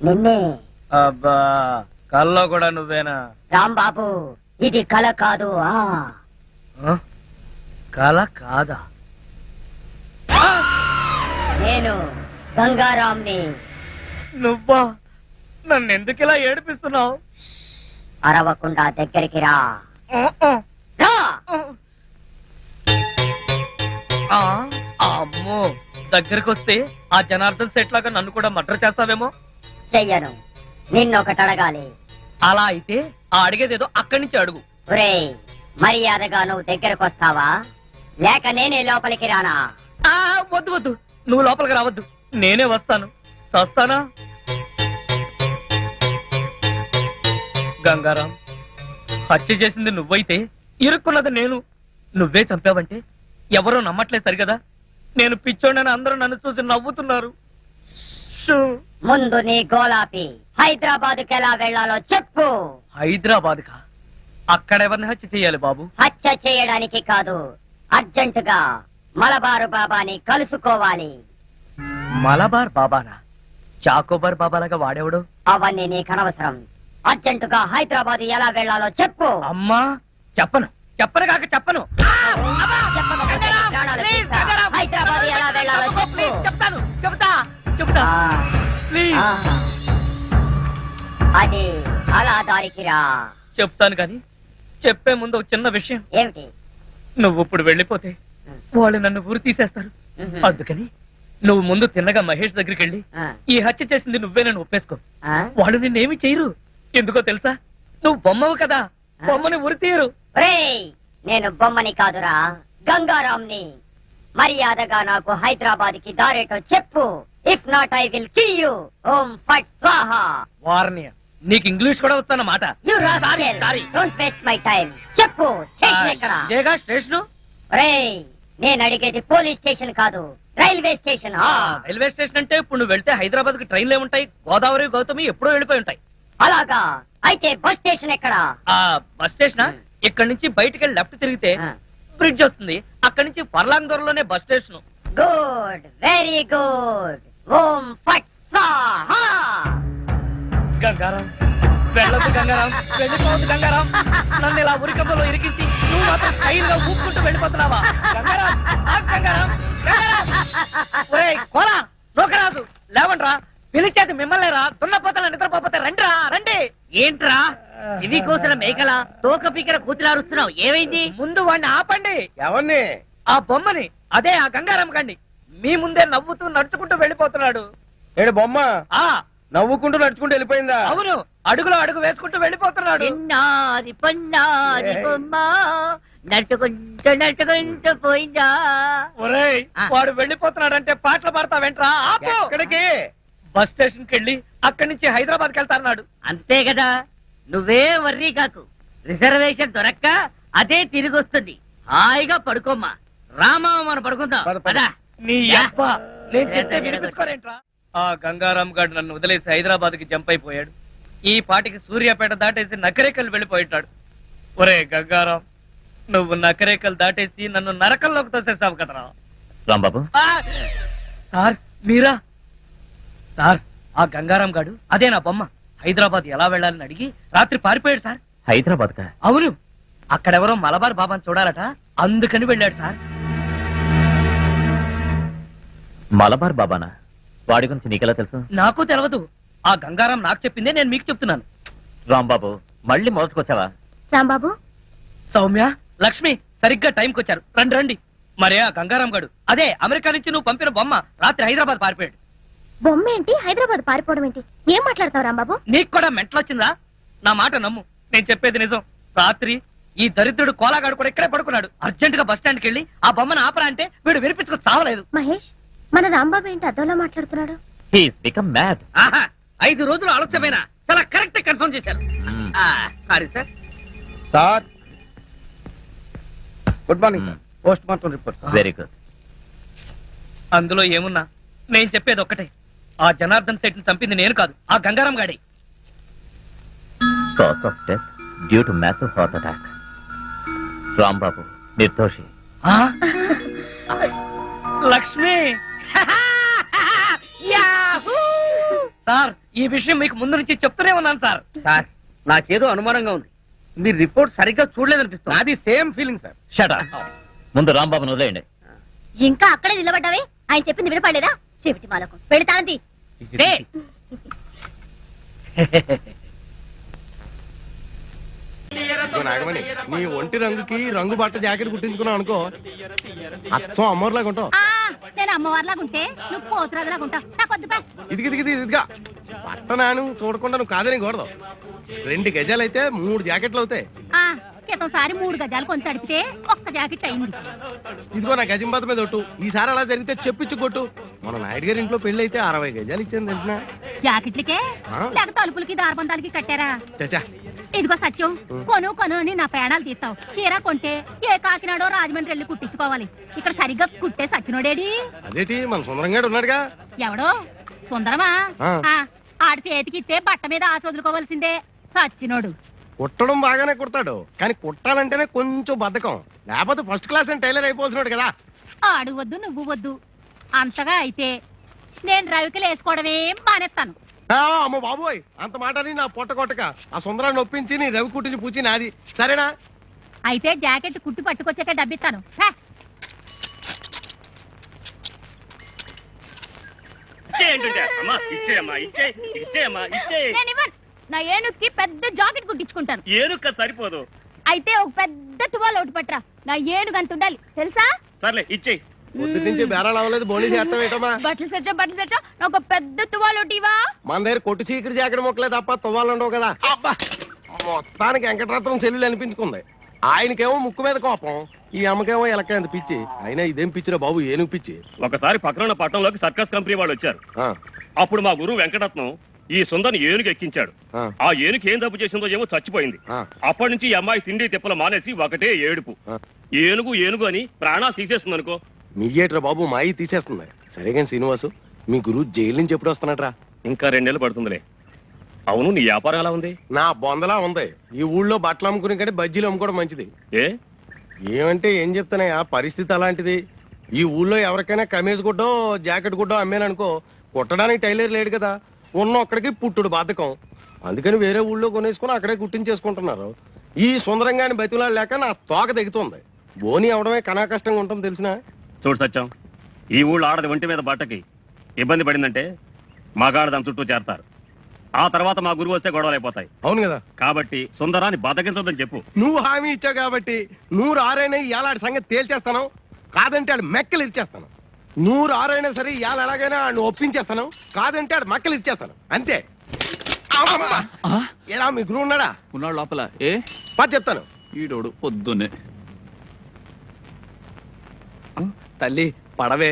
నిన్నే. అబ్బా కల్లో కూడా నువ్వేనా? రాంబాబు ఇది కల కాదు. కల కాదా? నేను గంగారాంని. నువ్వా? నన్ను ఎందుకు ఇలా ఏడిపిస్తున్నావు? అరవకుండా దగ్గరికి రా. అమ్మో దగ్గరకు వస్తే ఆ జనార్దన్ సెట్ లాగా నన్ను కూడా మర్డర్ చేస్తావేమో. చెయ్యను. నిన్నొకటి అడగాలి. అలా అయితే ఆ అడిగేదేదో అక్కడి నుంచి అడుగు. ఒరేయ్ మర్యాదగా నువ్వు దగ్గరకు వస్తావా లేక నేనే లోపలికి రానా? వద్దు వద్దు, నువ్వు లోపలికి రావద్దు, నేనే వస్తాను. చస్తానా? గంగారాం, హత్య చేసింది నువ్వైతే ఇరుక్కున్నది నేను. నువ్వే చంపావంటే ఎవరో నమ్మట్లేదు సరిగదా? నేను పిచ్చోడని అందరూ నన్ను చూసి నవ్వుతున్నారు. ముందు నీ గోలాపి హైదరాబాద్కి ఎలా వెళ్లాలో చెప్పు. హైదరాబాద్ కా? అక్కడ ఎవరిని హత్య చేయాలి బాబు? హత్య చేయడానికి కాదు, అర్జెంటుగా మలబారు బాబాని కలుసుకోవాలి. మలబార్ బాబానా? చాకోబార్ బాబాలాగా వాడేవాడు? అవన్నీ నీకు అనవసరం. అర్జెంటుగా హైదరాబాద్ ఎలా వెళ్లాలో చెప్పు. అమ్మా చెప్పను, చెప్పను కాక చెప్పను. చెప్పకపోతే నీ ప్రాణాలు తీస్తా. హైదరాబాద్ ఎలా వెళ్లాలో చెప్పు. చెప్తాను, చెప్తా. అది అలా దారికి రా. చెప్తాను కానీ చెప్పే ముందు ఒక చిన్న విషయం. ఏమిటి? నువ్వు ఇప్పుడు వెళ్ళిపోతే వాళ్ళు నన్ను ఊరు తీసేస్తారు. అందుకని నువ్వు ముందు తిన్నగా మహేష్ దగ్గరికి వెళ్ళి ఈ హత్య చేసింది నువ్వే నన్ను ఒప్పేసుకో. వాళ్ళు నిన్నేమి చేయరు. ఎందుకో తెలుసా? నువ్వు బొమ్మవు కదా, బొమ్మని ఉరి తీయరు. నేను బొమ్మని కాదురా, గంగారాంని. మర్యాదగా నాకు హైదరాబాద్ కి దారేటో చెప్పు. If not I will kill you. ఓం ఫట్ స్వాహా. వార్నియ, నీకు ఇంగ్లీష్ కూడా వస్తానమాట. You rascal, don't waste my time. చెప్పు, స్టేషన్ ఎక్కడ? ఇదేగా స్టేషన్. ఒరేయ్, నేను అడిగేది పోలీస్ స్టేషన్ కాదు, రైల్వే స్టేషన్. రైల్వే స్టేషన్ అంటే ఇప్పుడు నువ్వు వెళ్తే హైదరాబాద్ కి ట్రైన్లు ఏముంటాయి? గోదావరి, గౌతమి ఎప్పుడో వెళ్ళిపోయి ఉంటాయి. అలాగా? అయితే బస్ స్టేషన్ ఎక్కడ? ఆ బస్ స్టేషన్ ఇక్కడ నుంచి బయటికి వెళ్ళి లెఫ్ట్ తిరిగితే బ్రిడ్జ్ వస్తుంది. అక్కడి నుంచి పర్లాంగ్ దూరంలోనే bus station. Good, very good. ఓం ఫట్ స్వాహా. గంగారాం, వెళ్ళొద్దు గంగారాం, వెళ్ళిపోవద్దు గంగారాం. నన్ను ఇలా ఉరికంబలో ఇరికించి నువ్వు మాత్రం స్టైల్ గా ఊపుకుంటూ వెళ్ళిపోతున్నావా? గంగారాం, ఆగు గంగారాం, గంగారాం. ఒరేయ్ కోలా, నోకరాజు, లేవండ్రా. పిలిచేది మిమ్మల్నేరా, దున్నపోతల నిద్రపోతే రండిరా, రండి. ఏంట్రా ఇవి కోసిన మేకల తోక పీకర కూతులారుస్తున్నావు? ఏమైంది? ముందు వాడిని ఆపండి. ఎవరిని? ఆ బొమ్మని, అదే ఆ గంగారాం గండి. మీ ముందే నవ్వుతూ నడుచుకుంటూ వెళ్ళిపోతున్నాడు. ఏడు బొమ్మ ఆ నవ్వుకుంటూ నడుచుకుంటూ వెళ్ళిపోయిందా? అవును, అడుగులో అడుగు వేసుకుంటూ వెళ్ళిపోతున్నాడు. చిన్నారి పన్నారి బొమ్మ నడుచుకుంటూ నడుచుకుంటూ పోయిందా? ఒరేయ్, వాడు వెళ్ళిపోతున్నాడంటే పాటలు పాడతావేంట్రా? ఆపు. ఎక్కడికి? బస్ స్టేషన్ కి వెళ్ళి అక్కడి నుంచి హైదరాబాద్ కి వెళ్తాన్నాడు. అంతే కదా, నువ్వే వర్రీ కాకు. రిజర్వేషన్ దొరక్క అదే తిరిగి వస్తుంది. హాయిగా పడుకోమ్మా. రామా, మనం పడుకుందాం. పద, పద. పద. నీ అబ్బా, నేను చెప్తే వినిపించుకోరేంట్రా? ఆ గంగారాం గారు నన్ను వదిలేసి హైదరాబాద్ కి జంప్ అయిపోయాడు. ఈ పాటికి సూర్యాపేట దాటేసి నకరేకల్ వెళ్ళిపోయిటాడు. ఒరే గంగారాం, నువ్వు నకరేకల్ దాటేసి నన్ను నరకంలోకి తోసేసావు కదరా. రాంబాబు, సార్ మీరా? సార్, ఆ గంగారాం గాడు, అదే నా బొమ్మ, హైదరాబాద్ ఎలా వెళ్ళాలని అడిగి రాత్రి పారిపోయాడు సార్. హైదరాబాద్ కా? అవును, అక్కడెవరో మలబార్ బాబాని చూడాలట, అందుకని వెళ్ళాడు సార్. మలబార్ బాబానా? వాడి గురించి నీకెలా తెలుసు? నాకు తెలియదు, ఆ గంగారాం నాకు చెప్పిందే నేను మీకు చెప్తున్నాను. రాంబాబు, మళ్ళీ మొదటికొచ్చావా? రాంబాబు, సౌమ్య, లక్ష్మి సరిగ్గా టైంకి వచ్చారు. రండి రండి. మరే ఆ గంగారాం గాడు, అదే అమెరికా నుంచి నువ్వు పంపిన బొమ్మ, రాత్రి హైదరాబాద్ పారిపోయాడు. బొమ్మ ఏంటి? హైదరాబాద్ పారిపోవడం ఏంటి? ఏం మాట్లాడతావు రాంబాబు? నీకు కూడా మెంటలొచ్చిందా? నా మాట నమ్ము, నేను చెప్పేది నిజం. రాత్రి ఈ దరిద్రుడు కోలాగాడు కూడా ఇక్కడే పడుకున్నాడు. అర్జెంట్ గా బస్ స్టాండ్కి వెళ్ళి ఆ బొమ్మను ఆపరా అంటే వీడు వినిపించుకు చావలేదు. మహేష్, మన రాంబాబు ఏంటి అదోలా మాట్లాడుతున్నాడు? He's become mad. ఆహా, 5 రోజులు ఆలస్యమైన చాలా కరెక్ట్ కన్ఫర్మ్ చేశారు. Sorry sir. Sir, good morning sir. Post mortem report. Very good. అందులో ఏమున్నా నేను చెప్పేది ఒక్కటే, ఆ జనార్దన్ సెట్ ని చంపింది నేను కాదు, ఆ గంగారాం గాడి. Cause of death due to massive heart attack. Rambabu నిర్దోషి. లక్ష్మి, సార్ ఈ విషయం మీకు ముందు నుంచి చెప్తూనే ఉన్నాను సార్. సార్, నాకేదో అనుమానంగా ఉంది. మీరు రిపోర్ట్ సరిగ్గా చూడలేదనిపిస్తుంది. అది same feeling sir. Shut up. ముందు రాంబాబును వదిలేయండి. ఇంకా అక్కడే నిలబడ్డావే? ఆయన చెప్పింది వినపడలేదా? చెవిటి మాలకు పెడతాంది. నాగమణి, నీ ఒంటి రంగుకి రంగు బట్ట జాకెట్ కుట్టించుకున్నావు అనుకో, అచ్చం అమ్మోర్లాగా ఉంటావు. నేను అమ్మవారిలాగుంటే నువ్వు పోతురాజులాగుంటావు. ఇదిగా బట్ట నాను చూడకుండా నువ్వు కాదని కూడదు. 2 గజాలు అయితే 3 జాకెట్లు అవుతాయి. క్రితంసారి 3 గజాలు కొంత అడిపితే 1 జాకెట్ అయింది. ఇదిగో నా గజంబాత మీద ఒట్టు. ఈసారి అలా జరిగితే చెప్పిచ్చు కొట్టు. మన నాయుడు గారి ఇంట్లో పెళ్లి అయితే 60 గజాలు ఇచ్చాను తెలిసిన. జాకెట్లకే లేక తలుపులకి దారబంధాలకి కట్టారా? చచ్చా, ఇదిగో సత్యం, కొను అని నా పేడాలు తీస్తావు. తీరా కొంటే ఏ కాకినాడో రాజమండ్రి వెళ్ళి కుట్టించుకోవాలి. ఇక్కడ సరిగ్గా కుట్టే సచ్చినోడేడి? అదేటి మన సుందరంగాడు ఉన్నాడుగా. ఎవడో సుందరమా? ఆడి చేతికి ఇస్తే బట్ట మీద ఆశ వదులుకోవాల్సిందే. సచ్చినోడు కుట్టడం బాగానే కుడతాడు, కానీ కుట్టాలంటేనే కొంచెం బద్ధకం. లేకపోతే ఫస్ట్ క్లాస్ అని టైలర్ అయిపోతున్నాడు కదా. ఆడు వద్దు, నువ్వు వద్దు. అంతగా అయితే నేను రవికలు వేసుకోవడమే మానేస్తాను. అమ్మ బాబోయ్, అంత మాట అని నా పొట్ట కొట్టక. ఆ సుందరాన్ని ఒప్పించి నీ రవి కుట్టించి పూచి నాది, సరేనా? అయితే జాకెట్ కుట్టి పట్టుకొచ్చాక డబ్బిస్తాను. నా ఏనుక్కి పెద్ద జాకెట్ కుట్టించుకుంటాను. ఏనుక సరిపోదు. అయితే ఒక పెద్ద తువాలు ఒకటి పట్టరా. నా ఏనుగు అంత ఉండాలి, తెలుసా? సర్లే ఇచ్చేయి. పొద్దు నుంచి బేరాలు అవ్వలేదు, బోనీ చేస్తావేటమ్మా? బట్టలు తెచ్చా నాకు పెద్ద తువాలు ఒకటివా? మన దగ్గర కొట్టు చీకటి జాకెట్ మొక్కలే తప్ప తువ్వాలు ఉండవు కదా. అబ్బా, మొత్తానికి వెంకటరత్నం చెల్లెలు అనిపించుకుంది. ఆయనకేమో ముక్కు మీద కోపం, ఈ అమ్మకేమో ఎలక పిచ్చి. అయినా ఇదేం పిచ్చిరా బాబు, ఏనుగు పిచ్చి. ఒకసారి పక్కన పట్టణంలోకి సర్కస్ కంపెనీ వాళ్ళు వచ్చారు. అప్పుడు మా గురువు వెంకటరత్నం ఈ సుందర్ని ఏనుగు ఎక్కించాడు. ఆ ఏనుగు ఏం తప్పు చేసిందో ఏమో చచ్చిపోయింది. అప్పటి నుంచి ఈ అమ్మాయి తిండి తిప్పలు మానేసి ఒకటే ఏడుపు. ఏనుగు ఏనుగు అని ప్రాణాలు తీసేస్తుంది అనుకో. మీయేట్రా బాబు, మాయి తీసేస్తుంది. సరే కానీ శ్రీనివాసు, మీ గురువు జైలు నుంచి ఎప్పుడు వస్తున్నాడ్రా? ఇంకా 2 నెలలు పడుతుందిలే. అవును, నీ వ్యాపారం ఎలా ఉంది? నా బొందలా ఉంది. ఈ ఊళ్ళో బట్టలు అమ్ముకునే కంటే బజ్జీలు అమ్ముకోవడం మంచిది. ఏమంటే ఏం చెప్తానయ్యా, పరిస్థితి అలాంటిది. ఈ ఊళ్ళో ఎవరికైనా కమీజ్ గుడ్డో జాకెట్ గుడ్డో అమ్మేననుకో, కుట్టడానికి టైలర్ లేడు కదా, ఉన్న ఒక్కడికి పుట్టుడు బాధకం. అందుకని వేరే ఊళ్ళో కొనేసుకుని అక్కడే కుట్టించేసుకుంటున్నారు. ఈ సుందరంగాని బతిలాడు లేక నా తోక దిగుతుంది. బోని అవడమే కనా కష్టంగా ఉంటుంది తెలిసినా. చూడు సత్యం, ఈ ఊళ్ళో ఆడది ఒంటి మీద బట్టకి ఇబ్బంది పడిందంటే మగాడు దాని చుట్టూ చేరతారు. ఆ తర్వాత మా గురువు వస్తే గొడవలు అయిపోతాయి. అవును కదా, కాబట్టి సుందరాన్ని బతకించొద్దని చెప్పు. నువ్వు హామీ ఇచ్చావు కాబట్టి 106 ఇవాళ సంగతి తేల్చేస్తాను. కాదంటే ఆడు మెక్కలు ఇచ్చేస్తాను. 106 సరే ఇవాళ ఎలాగైనా ఆడు ఒప్పించేస్తాను. కాదంటే ఆడు మక్కలు ఇచ్చేస్తాను అంతే. ఏరా మీ గురువు ఉన్నాడా? ఉన్నాడు లోపల. చెప్తాను. ఈడోడు పొద్దున్నే. తల్లి పడవే,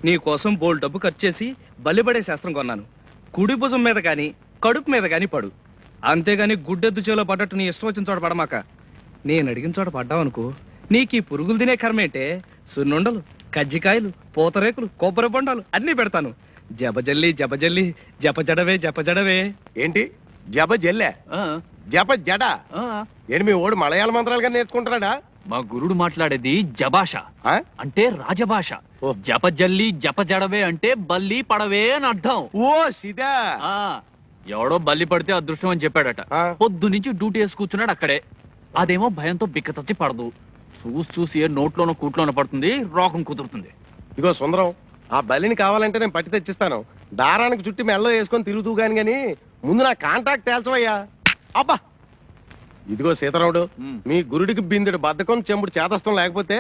నీ కోసం బోల్ డబ్బు ఖర్చు చేసి బలిపడే శాస్త్రం కొన్నాను. కుడి భుజం మీద కానీ కడుపు మీద కానీ పడు. అంతేగాని గుడ్డెద్దు చేలో పడ్డట్టు నీ ఇష్టం వచ్చిన చోట పడమాక. నేను అడిగిన చోట పడ్డావనుకో, నీకు ఈ పురుగులు తినే కర్మేంటే సున్నుండలు, కజ్జికాయలు, పూతరేకులు, కొబ్బరి బొండాలు అన్నీ పెడతాను. జబజల్లి జబజల్లి జపజడవే జపజడవే. ఏంటి జబ జల్లే జప జడ? ఏంటి మీ ఓడు మలయాళ మంత్రాలుగా నేర్చుకుంటున్నాడా? మా గురుడు మాట్లాడేది జభాష, అంటే రాజభాష. జపజల్లి జపజడవే అంటే బల్లి పడవే అని అర్థం. ఓ సిదా. ఎవడో బల్లి పడితే అదృష్టం అని చెప్పాడట. పొద్దు నుంచి డ్యూటీ వేసి కూర్చున్నాడు అక్కడే. అదేమో భయంతో బిక్కతచ్చి పడదు. చూసి ఏ నోట్లోనో కూట్లోనో పడుతుంది, రోగం కుదురుతుంది. ఇగో సుందరం, ఆ బలిని కావాలంటే నేను పట్టి తెచ్చిస్తాను. దారానికి చుట్టి మెల్లో వేసుకొని తిరుగుతూ గాని ముందు నా కాంట్రాక్ట్ తేల్చవయ్యా. అబ్బా ఇదిగో సీతారాముడు, మీ గురుడికి బిందుడు బద్ధకం చెంబుడు చేతస్థం లేకపోతే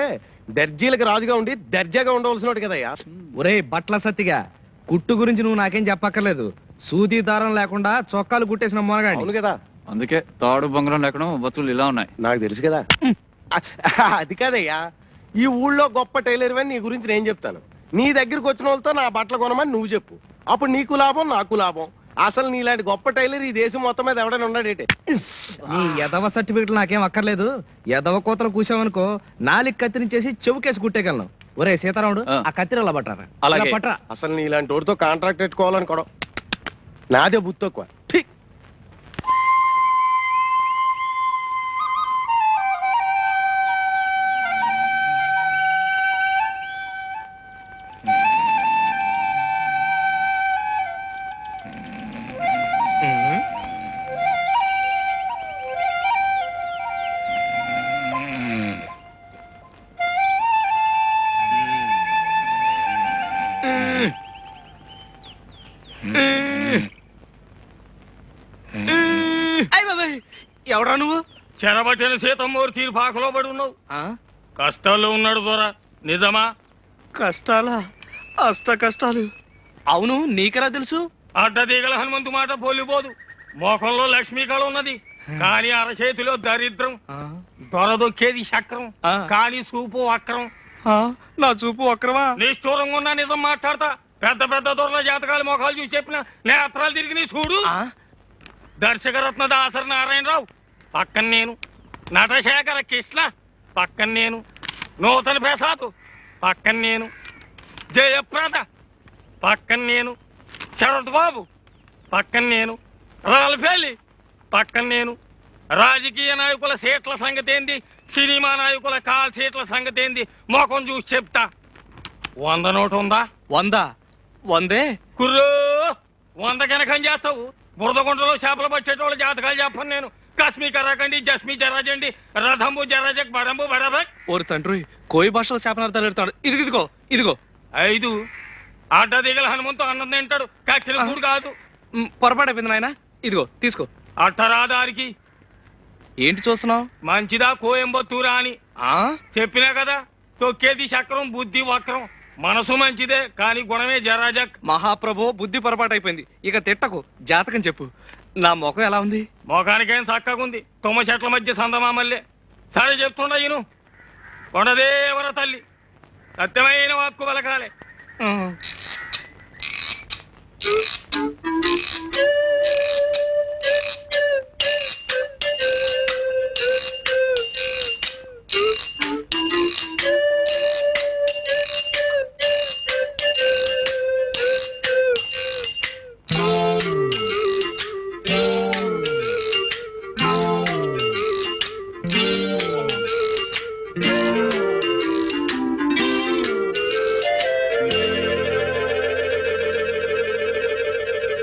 దర్జీలకు రాజుగా ఉండి దర్జాగా ఉండవలసినోడు కదయ్యా. ఒరే బట్ల సత్తిగా, కుట్టు గురించి నువ్వు నాకేం చెప్పక్కర్లేదు. సూది దారం లేకుండా చొక్కాలు కుట్టేసిన మొనగాడి. అవును కదా, అందుకే తాడు బొంగరం లేకుండా బతులు ఇలా ఉన్నాయి. నాకు తెలుసు కదా. అది కాదయ్యా, ఈ ఊళ్ళో గొప్ప టైలర్ అని నీ గురించి నేను చెప్తాను. నీ దగ్గరికి వచ్చిన వాళ్ళతో నా బట్టలు కొనమని నువ్వు చెప్పు. అప్పుడు నీకు లాభం, నాకు లాభం. అసలు నీలాంటి గొప్ప టైలర్ ఈ దేశం మొత్తం మీద ఎవడైనా ఉన్నాడేటే. నీ ఎదవ సర్టిఫికెట్లు నాకేం అక్కర్లేదు. ఎదవ కోతలు కూసావనుకో, నాలుగు కత్తిరించేసి చెవుకేసి కుట్టేయగలను. ఒరే సీతారాముడు, ఆ కత్తిరి అలా పట్టరా. అలాగే పట్టరా. అసలు నీలాంటి వాడితో కాంట్రాక్ట్ పెట్టుకోవాలనుకోవడం నాదే బుద్ధి తక్కువ. ఎవడా నువ్వు? చెరబట్టిన సీతమ్మూర్తి పాకలో పడి ఉన్నావు. కష్టాల్లో ఉన్నాడు దొరా, నిజమా? కష్టాలా? అష్ట కష్టాలు. అవును, నీకెలా తెలుసు? అడ్డదీగల హనుమంతు మాట పోలిపోదు. మోకంలో లక్ష్మీ కళ ఉన్నది, కానీ అరచేతిలో దరిద్రం. దొరదొక్కేది చక్రం, కానీ చూపు వక్రం. నా చూపు వక్రమా? నిష్ఠూరంగా ఉన్నా నిజం మాట్లాడతా. పెద్ద పెద్ద దొరల జాతకాలు మొఖాలు చూసి చెప్పిన నేత్రాలు తిరిగి నీ చూడు. దర్శకరత్న దాసరి నారాయణరావు పక్కన నేను, నటశేఖర కృష్ణ పక్కన నేను, నూతన ప్రసాద్ పక్కన నేను, జయప్రద పక్కన నేను, శరత్ బాబు పక్కన నేను, రాల్ఫెల్లి పక్కన నేను. రాజకీయ నాయకుల సీట్ల సంగతి ఏంది, సినిమా నాయకుల కాల్ సీట్ల సంగతి ఏంది మొఖం చూసి చెప్తా. 100 నోటు ఉందా? 100? 100 కుర్రో 100 కనకం చేస్తావు. బురదగుంటలో చేపలు పట్టేటోళ్ళ జాతకాలు చెప్పను నేను. కస్మి కరాకండి, జస్మి జరాజండి, రథంబు జరాజక్, బడంబు బడబక్. ఓరి తండ్రి, కోయి భాషలో శాపనార్థాలు పెడతాడు. ఇదిగో ఇదిగో 5 అడ్డదిగల హనుమంతు అన్నం తింటాడు, కక్కిన కూడు కాదు. పొరపాటు అయిపోయింది నాయన. ఇదిగో తీసుకో. అట్టరాదారికి ఏంటి చూస్తున్నావు? మంచిదా కోయంబత్తూరా అని చెప్పినా కదా. తొక్కేది చక్రం, బుద్ధి వక్రం. మనసు మంచిదే, కానీ గుణమే జరాజక్. మహాప్రభు, బుద్ధి పొరపాటు అయిపోయింది. ఇక తిట్టకు, జాతకం చెప్పు. నా ముఖం ఎలా ఉంది? ముఖానికేం చక్కగుంది. తుమ్మ చెట్ల మధ్య సందమామల్లే. సరే చెప్తుండ ఈయను కొండదేవర తల్లి సత్యమైన వాక్కు పలకాలే.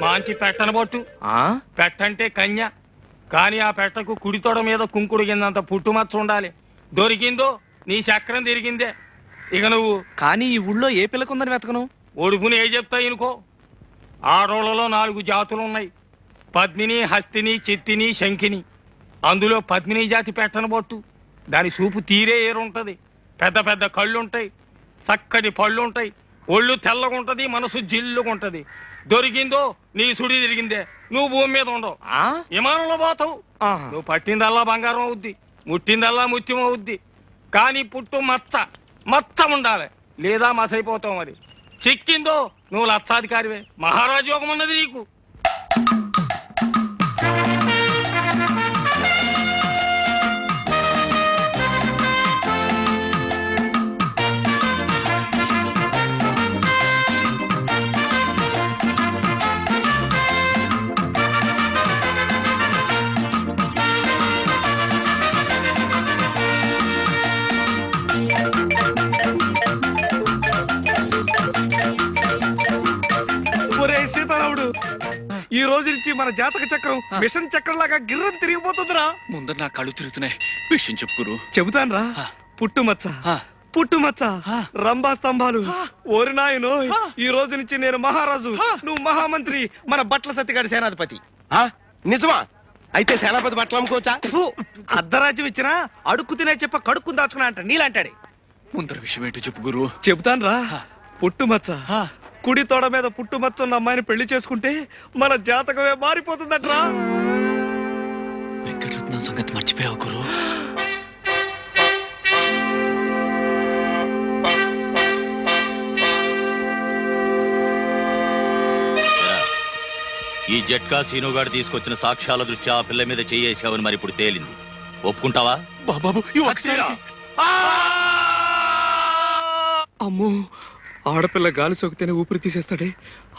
మంచి పెట్టనబొట్టు. పెట్టంటే కన్య, కానీ ఆ పెట్టకు కుడితోడ మీద కుంకుడు కిందంత పుట్టుమచ్చ ఉండాలి. దొరికిందో నీ చక్రం తిరిగిందే. ఇక నువ్వు కానీ ఈ ఊళ్ళో ఏ పిల్లకుందని వెతకను? ఒడుపుని ఏ చెప్తాయి అనుకో. ఆడోళ్లలో 4 జాతులు ఉన్నాయి. పద్మిని, హస్తిని, చిత్తిని, శంఖిని. అందులో పద్మిని జాతి పెట్టనబొట్టు. దాని చూపు తీరే ఏరుంటది. పెద్ద పెద్ద కళ్ళుంటాయి, చక్కటి పళ్ళుంటాయి, ఒళ్ళు తెల్లగుంటది, మనసు జిల్లుగుంటది. దొరికిందో నీ సుడి తిరిగిందే. నువ్వు భూమి మీద ఉండవు, విమానంలో పోతావు. నువ్వు పట్టిందల్లా బంగారం అవుద్ది, ముట్టిందల్లా ముత్యం అవుద్ది. కానీ పుట్టు మచ్చ ఉండాలి, లేదా మసైపోతావు. మరి చిక్కిందో నువ్వు లక్షాధికారివే. మహారాజు యోగం ఉన్నది నీకు. సీతారాముడు, ఈ రోజు నుంచి మన జాతక చక్రం మిషన్ చక్రం లాగా గిర్రం తిరిగిపోతుందిరా. ముందర నా కళ్ళు తిరుగుతున్నాయి. విషయం చెప్పుకురు. చెబుతాను రా. పుట్టుమచ్చ, రంభా స్తంభాలు. ఓరి నాయనో, ఈ రోజు నుంచి నేను మహారాజు, నువ్వు మహామంత్రి, మన బట్ల సత్తిగాడి సేనాధిపతి. నిజమా? అయితే సేనాపతి బట్టలు అమ్ముకోవచ్చా? అర్ధరాజ్యం ఇచ్చినా అడుక్కు తినే చెప్ప కడుక్కుని దాచుకున్నా అంట నీలాంటాడే. ముందర విషయం ఏంటో చెప్పు గురు. చెబుతాను రా. పుట్టుమచ్చ, కుడి తోడ మీద పుట్టుమచ్చ ఉన్న అమ్మాయిని పెళ్లి చేసుకుంటే మన జాతకమే మారిపోతుందట్రా. వెంకటరత్నం సంగతి మర్చిపోయావు గురు. ఈ జట్కా సీనుగాడు తీసుకొచ్చిన సాక్ష్యాల దృష్ట్యా ఆ పిల్ల మీద చేయేసావని మరి ఇప్పుడు తేలింది. ఒప్పుకుంటావా? అమ్మో, ఆడపిల్ల గాలి సోకితేనే ఊపిరి తీసేస్తాడే,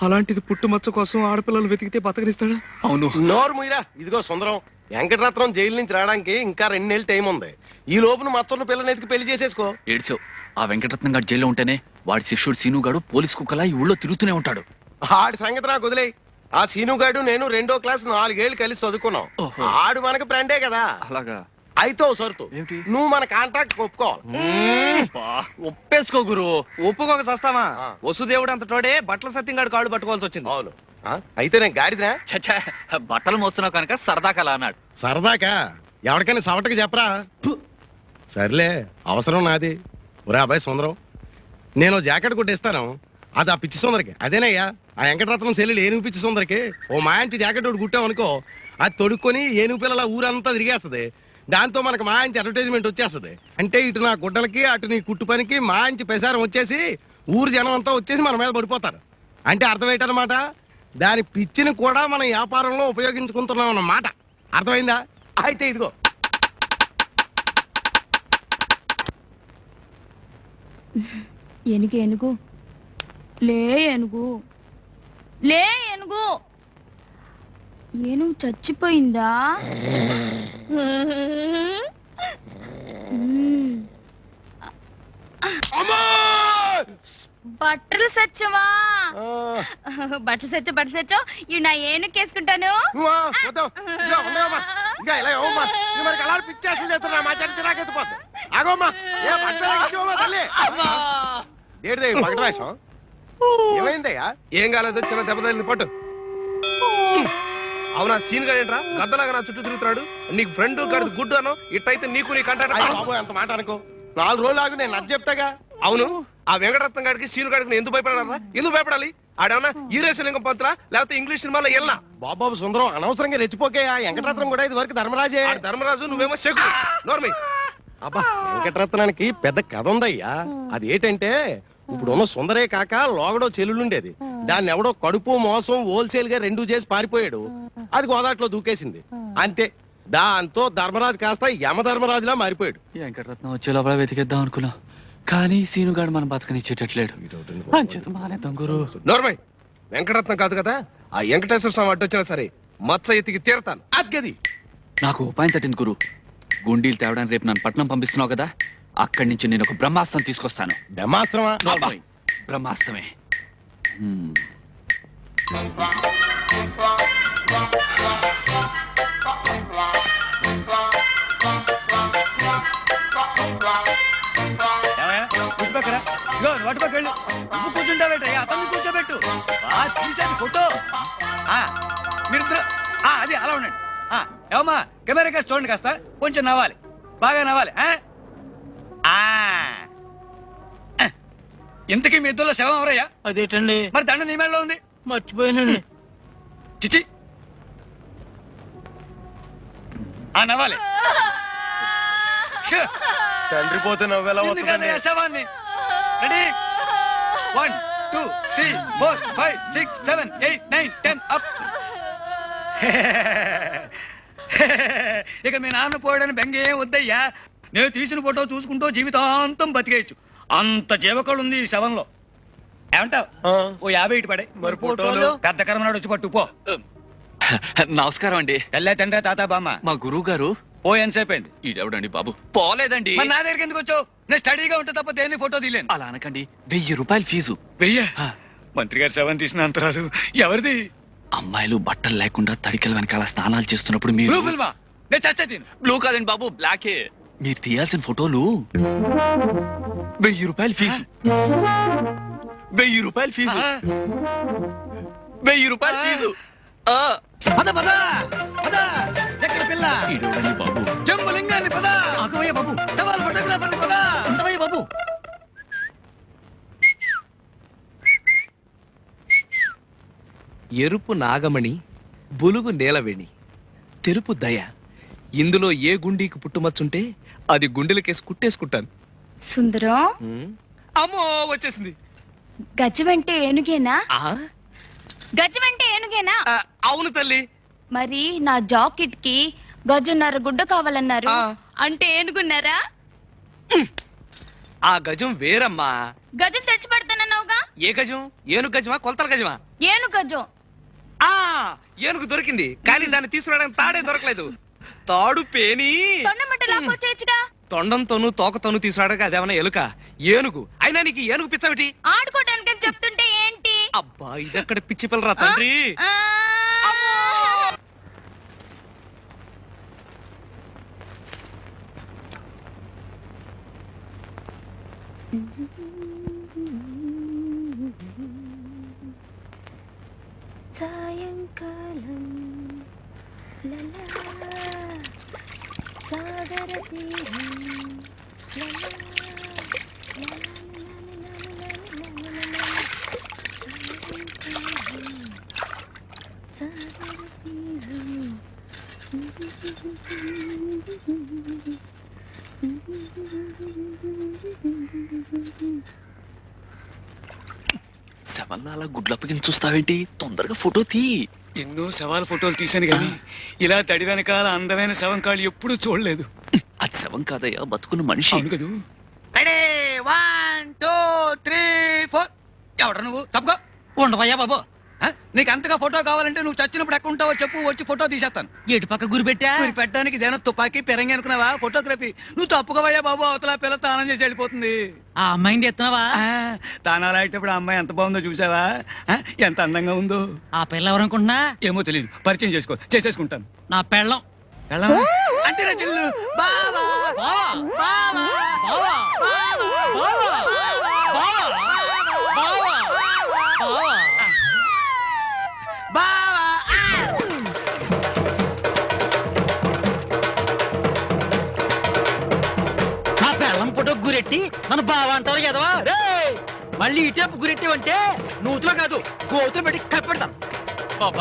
అలాంటిది పుట్టుమచ్చ కోసం ఆడపిల్లలు వెతికితే బతకనిస్తాడా? అవును. నోరు ముయిరా. ఇదిగో సుందరం, వెంకటరత్నం జైలు నుంచి రావడానికి ఇంకా 2 నెలలు టైం ఉంది. ఈ లోపున మచ్చన్న పిల్లని ఎతికి పెళ్లి చేసేసుకో. ఏడ్చావు. ఆ వెంకటరత్నం గారు జైల్లో ఉంటేనే వాడి శిష్యుడు సీనుగాడు పోలీస్ కుక్కలా ఈ ఊళ్ళో తిరుగుతూనే ఉంటాడు. ఆడి సంగతి నాకు వదిలే. ఆ సీనుగాడు నేను 2వ క్లాస్ 4 ఏళ్ళు కలిసి చదువుకున్నాం. ఆడు మనకు ఫ్రెండే కదా. అలాగా? అయితే సరుతు, నువ్వు మన కాంట్రాక్ట్ ఒప్పుకోవాలి. ఒప్పేసుకో గురు. ఒప్పుకోక సస్తావా? వసుదేవుడు అంత తోడే బట్టల సత్యంగాడు కాళ్ళు పట్టుకోవాల్సి వచ్చింది. అవును. అయితే నేను గాడిదా? చచ్చా, బట్టలు మోస్తున్నావు కనుక సరదాకలా అన్నాడు. సరదాకా? ఎవరికైనా సవటకి చెప్పరా? సర్లే, అవసరం నాది. ఒరే అబ్బాయి సుందరం, నేను జాకెట్ కొట్టేస్తాను. అది ఆ పిచ్చి సుందరికి. అదేనయ్యా ఆ వెంకటరత్నం సెల్లు ఏనుగు పిచ్చి సుందరికి ఓ మాయంచి జాకెట్ ఒకటి కుట్టాం అనుకో, అది తొడుక్కొని ఏనుగు పిల్లల ఊరంతా తిరిగేస్తుంది. దాంతో మనకు మాయంచి అడ్వర్టైజ్మెంట్ వచ్చేస్తుంది. అంటే ఇటు నా గుడ్డలకి అటు నీ కుట్టు పనికి మాయంచి ప్రసారం వచ్చేసి ఊరు జనం అంతా వచ్చేసి మన మీద పడిపోతారు. అంటే అర్థం ఏంటన్నమాట, దాని పిచ్చిని కూడా మనం వ్యాపారంలో ఉపయోగించుకుంటున్నాం అన్నమాట. అర్థమైందా? అయితే ఇదిగో ఏనుగు ఏనుగు లే, ఏనుగు లే, ఏనుగు. ఏనుగు చచ్చిపోయిందా? బట్టలు సచ్చవా? బట్టలు సచ్చో ఇవి నా ఏనుకేసుకుంటాను. ఏమైందయ్యా? ఏం కాలేదు, చిన్న దెబ్బ తగిలింది పట్టు. అవునా సీన్ గా ఏంట్రా గద్దలాగా నా చుట్టూ తిరుగుతున్నాడు? నీకు ఫ్రెండ్ గడిది గుడ్డు అను, ఇట్టయితే నీకు నీ కంటాడు. అంత మాట అనుకో, 4 రోజులు ఆగు, నేను అది చెప్తాగా. అవును, ఆ వెంకటరత్నం గారికి సీను గారికి ఎందుకు భయపడాలా? ఎందుకు భయపడాలి? ఆడేమన్నా ఈరేశలింగం పంతులా లేకపోతే ఇంగ్లీష్ సినిమాలో వెళ్ళా? బాబాబు సుందరం, అనవసరంగా రెచ్చిపోకే. వెంకటరత్నం కూడా ఇది వరకు ధర్మరాజే. ధర్మరాజు, నువ్వేమో శకుడు. నోర్మి, అబ్బా వెంకటరత్నానికి పెద్ద కథ ఉందయ్యా. అది ఏంటంటే ఇప్పుడున్న సుందరే కాక లోగడో చెల్లుండేది. దాన్ని ఎవడో కడుపు మోసం హోల్సేల్ గా 2 చేసి పారిపోయాడు. అది గోదాట్లో దూకేసింది అంతే. దాంతో ధర్మరాజు కాస్త యమధర్మరాజులా మారిపోయాడు. వెంకటరత్నం వచ్చే లోపల వెతికేద్దాం అనుకున్నా, కానీ సీనుగాడు మనం బతకనిచ్చేటట్లేడు. నోర్మై, వెంకటరత్నం కాదు కదా, ఆ వెంకటేశ్వర స్వామి అడ్డొచ్చినా సరే మచ్చ ఎత్తికి తీరతాను. అద్గది నాకు ఉపాయం తట్టింది గురు. గుండీలు తేవడానికి రేపు నన్ను పట్నం పంపిస్తున్నావు కదా, అక్కడి నుంచి నేను ఒక బ్రహ్మాస్త్రం తీసుకొస్తాను. బ్రహ్మాస్త్రమా? బ్రహ్మాస్త్రమే. అటుపక్కలు నువ్వు కూర్చుంటావేటయ్యా, అతన్ని కూర్చోబెట్టు. తీసేది ఫోటో. మీరిద్దరు అది అలా ఉండండి. ఏమమ్మా కెమెరా కాస్త చూడండి, కాస్త కొంచెం నవ్వాలి, బాగా నవ్వాలి. ఇంతకీ మీ ఇద్దరులో శవం ఎవరయ్యా? అదేటండి మరి దండ నీ మేడలో ఉంది. మర్చిపోయానండి. చిచి నవ్వాలి. తండ్రి పోతే నవ్వేలా వస్తుంది. శవాన్ని రెడీ 1 2 3 4 5 6 7 8 9 10 అప్. ఇక మీ నాన్న పోయాడని బెంగ ఏం వద్దయ్యా. నేను తీసిన ఫోటో చూసుకుంటూ జీవితాంతం బతికేయచ్చు, అంత జీవకళ ఉంది ఈ శవంలో. ఏమంటావు? ఓ 50 ఇటు పడే. మరి ఫోటోలు పెద్ద కర్మనాడు వచ్చి పట్టు పో. నమస్కారం అండి. వెళ్ళే తండ్రి తాత బామ్మ. మా గురువు గారు ఓ ఎంతసేపు అయింది? ఈడెవడండి బాబు? పోలేదండి. మరి నా దగ్గరికి ఎందుకు వచ్చావు? నేను స్టడీగా ఉంటే తప్ప దేన్ని ఫోటో తీలేను. అలా అనకండి, 1000 రూపాయలు ఫీజు. 1000? మంత్రి గారు శవం తీసిన అంతరాదు. ఎవరిది? అమ్మాయిలు బట్టలు లేకుండా తడికల వెనకాల స్నానాలు చేస్తున్నప్పుడు మీరు నేను చచ్చా తిను. బ్లూ కాదండి బాబు, బ్లాకే. మీరు తీయాల్సిన ఫోటోలు 1000 రూపాయలు ఫీజు. 1000 రూపాయలు ఫీజు. 1000 రూపాయలు ఫీజు. పద పద పద. ఎక్కడ పిల్ల? ఈడెవడండి బాబు? జంబులింగాన్ని పద. ఆగవయ్య బాబు. సవాల్ ఫోటోగ్రాఫర్ని పద. ఉండవయ్య బాబు. ఎరుపు నాగమణి, బులుగు నేలవేణి, తెరుపు దయ. ఇందులో ఏ గుండీకి పుట్టుమచ్చుంటే అది గుండెలకేసి కుట్టేసుకుంటాను. సుందరం, అమ్మో వచ్చేసింది. గజమంటే ఏనుగేనా? ఆ గజమంటే ఏనుగేనా? అవును తల్లి. మరి నా జాకెట్ కి గజన్నర గుడ్డ కావాలన్నారు, అంటే ఏనుగున్నారా? ఆ గజం వేరమ్మా. గజం తెచ్చి పెడతానన్నావుగా. ఏ గజం? ఏనుగు గజమా కొలతల గజమా? ఏనుగు గజం. ఏనుగు దొరికింది, కానీ దాన్ని తీసుకురావడానికి తాడే దొరకలేదు. తాడు పేని తొండంతోనూ తోకతోనూ తీసుకురావడానికి అదేమన్నా ఎలుక? ఏనుగు అయినా నీకు ఏనుగు పిచ్చవిటి? ఆడుకోవడానికి చెప్తుంటే ఏంటి? అబ్బా ఇదక్కడ పిచ్చి పిల్లరా తండ్రి. సాయంకాలం సాగర తీరం శవన్నాల గుడ్లప్పగిని చూస్తావేంటి? తొందరగా ఫోటో తీ. ఎన్నో శవాల ఫోటోలు తీశాను గాని ఇలా తడి వెనకాల అందమైన శవం కాళ్ళు ఎప్పుడూ చూడలేదు. అది శవం కాదయ్యా, బతుకున్న మనిషి. అవును కదూ. 1 2 3 4. ఎవడ నువ్వు? తప్పుకో. ఉండవయ్యా బాబు. నీకు అంతగా ఫోటో కావాలంటే నువ్వు చచ్చినప్పుడు ఎక్కడ ఉంటావో చెప్పు, వచ్చి ఫోటో తీసేస్తాను. ఎటు పక్క గురి పెట్టా? గురి పెట్టడానికి ఇదేనా తుపాకీ పెరంగి అనుకున్నావా? ఫోటోగ్రఫీ. నువ్వు తప్పుకోవయ్యా బాబు, అవతల పిల్ల తానం చేసి వెళ్ళిపోతుంది. ఆ అమ్మాయిని ఎత్తున్నావా? తానాలు అయ్యేటప్పుడు ఆ అమ్మాయి ఎంత బాగుందో చూసావా? ఎంత అందంగా ఉందో. ఆ పిల్ల ఎవరనుకుంటున్నా? ఏమో తెలియదు, పరిచయం చేసేసుకుంటాను. నా పెళ్ళం. అంటే నా చెల్లు. బావా బావా బావా బావా బావా నా పెళ్ళం ఫోటో గురెట్టి నన్ను బావ అంటారు కదవా? మళ్ళీ ఇటేపు గురెట్టివంటే నూతులో కాదు గోతులు పెట్టి కప్పెడతాను.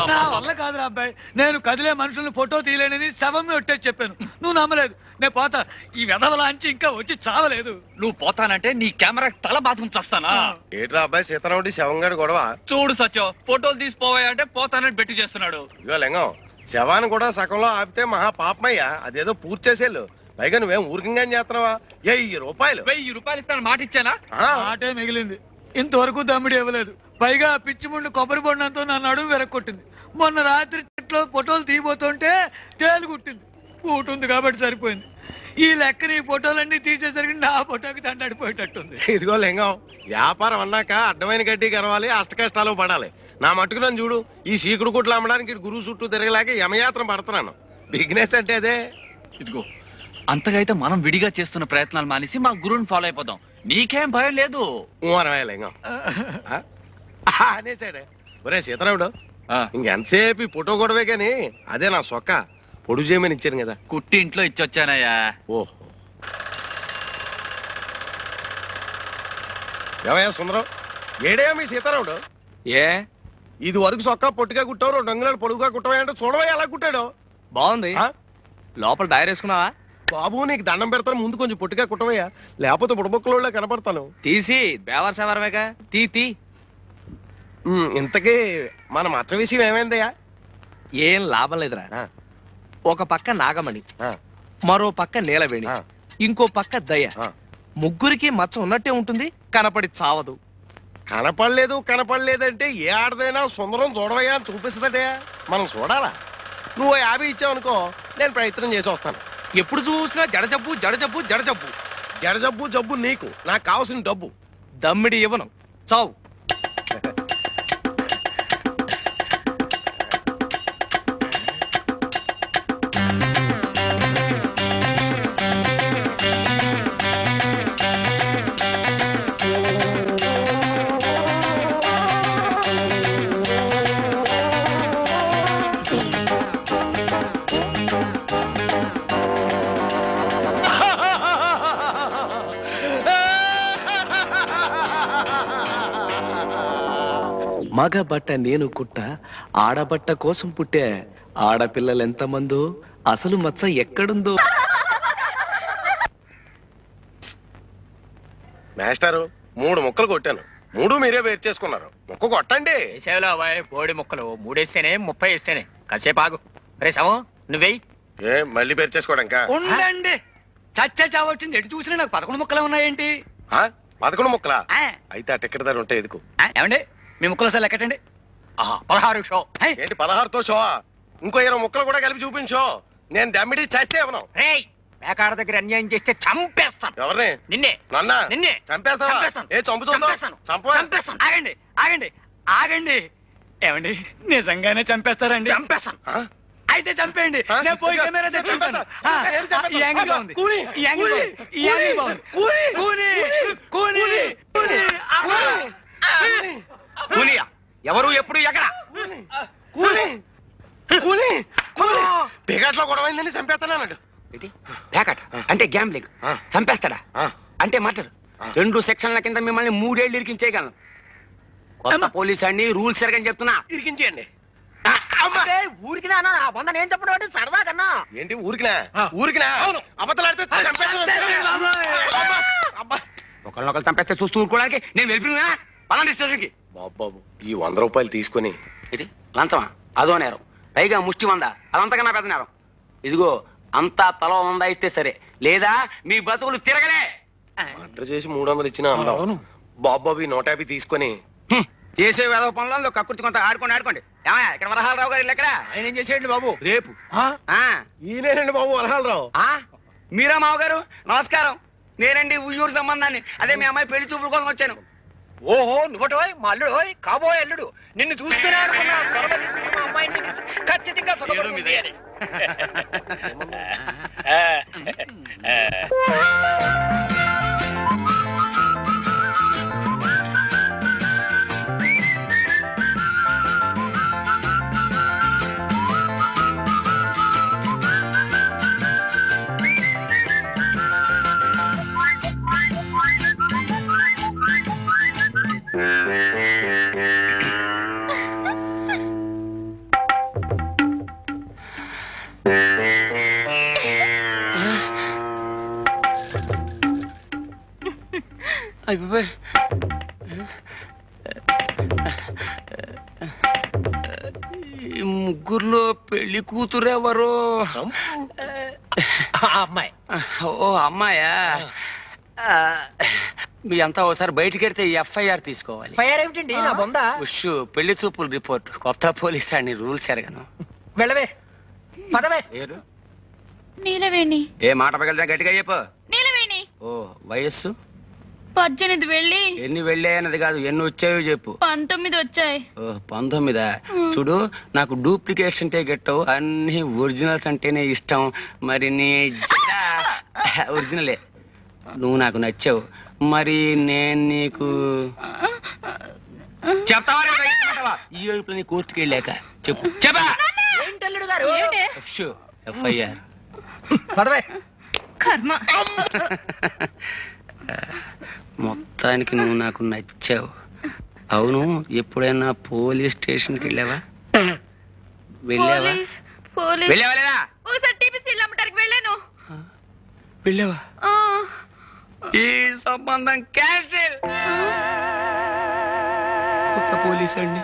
నా వల్ల కాదురా అబ్బాయి, నేను కదిలే మనుషులను ఫోటో తీయలేనని శవం ఒట్టేసి చెప్పాను. నువ్వు నమ్మలేదు. నేను పోతా. ఈ వెధవలాంచి ఇంకా వచ్చి చావలేదు. నువ్వు పోతానంటే నీ కెమెరా తల బాధం చేస్తానా? ఏట్రా అబ్బాయి సీతారాముడి శవంగాడు గొడవ? చూడు సత్యం, ఫోటోలు తీసిపోవాయంటే పోతానని బెట్టి చేస్తున్నాడు. ఇగో లింగం, శవాన్ని కూడా సగంలో ఆపితే మహా పాపమయ్యా. అదేదో పూర్తి చేసేళ్ళు. పైగా నువ్వేం ఊరికంగా చేస్తున్నావా? 1000 రూపాయలు. 1000 రూపాయలు ఇస్తాను మాట ఇచ్చానా? ఆటే మిగిలింది. ఇంతవరకు దమ్మిడి ఇవ్వలేదు. పైగా పిచ్చి ముండు కొబ్బరి బొండంతో నా నడుము వెరక్కొట్టింది. మొన్న రాత్రి చెట్లో ఫోటోలు తీయబోతుంటే తేలు కుట్టింది. ఉంటుంది కాబట్టి సరిపోయింది. ఈ లెక్కన ఈ ఫోటోలన్నీ తీసేసరికి నా ఫోటోకి దండడిపోయేటట్టుంది. ఇదిగో లింగం, వ్యాపారం అన్నాక అడ్డమైన గడ్డి గరవాలి, అష్ట కష్టాలు పడాలి. నా మట్టుకు నన్ను చూడు, ఈ సీకుడు కుట్లు అమ్మడానికి గురువు చుట్టూ తిరగలేక యమయాత్ర పడుతున్నాను. బిజినెస్ అంటే అదే. ఇదిగో, అంతగా అయితే మనం విడిగా చేస్తున్న ప్రయత్నాలు మానేసి మా గురువుని ఫాలో అయిపోదాం. నీకేం భయం లేదు. లింగం అనేసాడే. ఒరే సీతారాముడు, ఇంకెంతసేపు ఈ ఫోటో గొడవే గాని అదే నా సొక్క పొడుగు చేయమని ఇచ్చాను కదా. కుట్టి ఇంట్లో ఇచ్చొచ్చానయ్యా. ఓహో, ఏమయ్యా సుందరం, ఏడే మీ సీతారాముడు? ఏ ఇది వరకు సొక్క పొట్టిగా కుట్టావు, 2 అంగుళాలు పొడుగుగా కుట్టవా అంటే చూడవా ఎలా కుట్టాడు. బాగుంది. లోపల డైర్ వేసుకున్నావా? బాబు నీకు దండం పెడతాను, ముందు కొంచెం పొట్టిగా కుట్టవయ్యా, లేకపోతే బుడబొక్కలో కనపడతాను. తీసి బేవర్ సేవరమేగా తీ. ఇంతకీ మన మచ్చ విషయం ఏమైందయ్యా? ఏం లాభం లేదురా. ఒక పక్క నాగమణి, మరో పక్క నీలవేణి, ఇంకో పక్క దయ. ముగ్గురికి మచ్చ ఉన్నట్టే ఉంటుంది, కనపడి చావదు. కనపడలేదంటే ఏ ఆడదైనా సుందరం చూడవయ్యా అని చూపిస్తుందటే. మనం చూడాలా? నువ్వు 50 ఇచ్చావనుకో, నేను ప్రయత్నం చేసి వస్తాను. ఎప్పుడు చూసినా జడజబ్బు జడజబ్బు జడజబ్బు. జడజబ్బు జబ్బు నీకు, నాకు కావాల్సిన డబ్బు. దమ్మిడి ఇవ్వను, చావు. మగ బట్ట నేను కుట్ట, ఆడబట్ట కోసం పుట్టే. ఆడపిల్లలు ఎంతమందో, అసలు మచ్చ ఎక్కడుందో. మాస్టారు, 3 ముక్కలు కొట్టాను, 3 మీరే వేరు చేసుకున్నారు. ముక్క కొట్టండి. బోడి ముక్కలు 3 వేస్తేనే 30 వేస్తేనే. కాసేపు ఆగు. రే సము, నువ్వేయి. ఏ మళ్ళీ వేరు చేసుకోవడానికా? ఉండండి, చచ్చా చావచ్చింది. ఎటు చూసినా నాకు 11 ముక్కలు ఉన్నాయేంటి? 11 ముక్కలా? అయితే ఆ టికెట్ ధర ఉంటే ఎదుకు. ఏమండి, మీ ముక్కలు సార్ లెక్కటండి. 16 షో. ఏంటి 16తో షో? ఇంకో 20 ముక్కలు కూడా కలిపి చూపించో. నేను దమ్మిడి చేస్తే ఇవ్వను. పేకాడ దగ్గర అన్యాయం చేస్తే చంపేస్తాను. ఎవరిని? నిన్నే. నిన్నే చంపేస్తావా? ఏ చంపేస్తాను. ఆగండి ఆగండి ఆగండి. ఏమండి, నిజంగానే చంపేస్తారండి? చంపేస్తాను. అయితే చంపేయండి, నేను పోయి కెమెరా తెచ్చుకుంటాను. ఈ యాంగిల్ బాగుంది, ఈ యాంగిల్ బాగుంది, ఈ యాంగిల్ బాగుంది. కూని కూని కూని కూలియా? ఎవరు, ఎప్పుడు, ఎక్కడ? పేకాట్లో గొడవైందని చంపేస్తానన్నాడు. పేకాట అంటే గ్యాంబ్లింగ్. చంపేస్తాడా అంటే మటర్. 2 సెక్షన్ల కింద మిమ్మల్ని 3 ఏళ్ళు ఇరికించేయగలను. కొత్త పోలీస్ అండి, రూల్స్ ఎరగని చెప్తున్నా. ఇరికించేయండి. ఊరికి నేను చెప్పడం సరదా కన్నా. ఏంటి ఊరికినా? అబద్ధాలాడితే ఒకళ్ళొకళ్ళు చంపేస్తే చూస్తూ ఊరుకోవడానికి నేను వెళ్ళిపోయినా పలాంటి స్టేషన్కి. బాబు, ఈ 100 రూపాయలు తీసుకుని. ఇది లంచమా? అదో నేరం, పైగా ముష్టి 100. అదంతకన్నా పెద్ద నేరం. ఇదిగో, అంతా తల 100 ఇస్తే సరే, లేదా మీ బతుకులు తిరగలే. ఆర్డర్ చేసి 300 ఇచ్చినా అందం. బాబు, ఈ 150 తీసుకొని చేసే వేద పనులలో కక్కుర్తి కొంత ఆడుకోండి. ఏమయ్యా, ఇక్కడ వరహాలరావు గారు ఎక్కడ? ఆయన ఏం చేసేయండి బాబు? రేపు. ఈయనేనండి బాబు వరహాలరావు. మీరా మావగారు? నమస్కారం. నేనండి ఉయ్యూరు సంబంధాన్ని. అదే మీ అమ్మాయి పెళ్లి చూపుల కోసం వచ్చాను. ఓహో, నువ్వటోయ్ మా అల్లుడు, కాబోయే అల్లుడు. నిన్ను చూస్తూనే అనుకున్నా, చొరబడి చూసి మా అమ్మాయిని ఖచ్చితంగా సుఖపడుతుంది అని. అయిపోయి ఈ ముగ్గురులో పెళ్లి కూతురు ఎవరు? అమ్మాయి. ఓ అమ్మాయా? మీ అంతా ఒకసారి బయటికి వెళ్తే ఎఫ్ఐఆర్ తీసుకోవాలి. ఫైర్ ఏమిటండి నా బొందా? ఉష్ పెళ్లి చూపులు రిపోర్ట్. కొత్త పోలీస్ అండి, రూల్స్ ఎరగను. వెళ్ళవే పదవే. పేరు నీలవేణి. ఏ మాట పగలితే గట్టిగా చెప్పు. నీలవేణి. ఓ వయస్సు 18 వెళ్ళి ఎన్ని వెళ్ళాయన్నది కాదు, ఎన్ని వచ్చాయో చెప్పు. 19 వచ్చాయి. ఓ 19. చూడు, నాకు డూప్లికేట్స్ అంటే గెట్టవు, అన్ని ఒరిజినల్స్ అంటేనే ఇష్టం. మరి నీ ఒరిజినలే, నువ్వు నాకు నచ్చావు. మరి నేను నీకు చెప్తావా? ఈ ఏడుపులని కోర్టుకి వెళ్ళాక చెప్పు. చెప్పా ఎఫ్ఐఆర్. కర్మ. మొత్తానికి నువ్వు నాకు నచ్చావు. అవును, ఎప్పుడైనా పోలీస్ స్టేషన్కి వెళ్ళావా? వెళ్ళావా? వెళ్ళావా లేదా? ఒకసారి టీపీసీ అమ్మటానికి వెళ్ళాను. వెళ్ళావా? ఈ సంబంధం క్యాన్సిల్. కొత్త పోలీస్ అండి,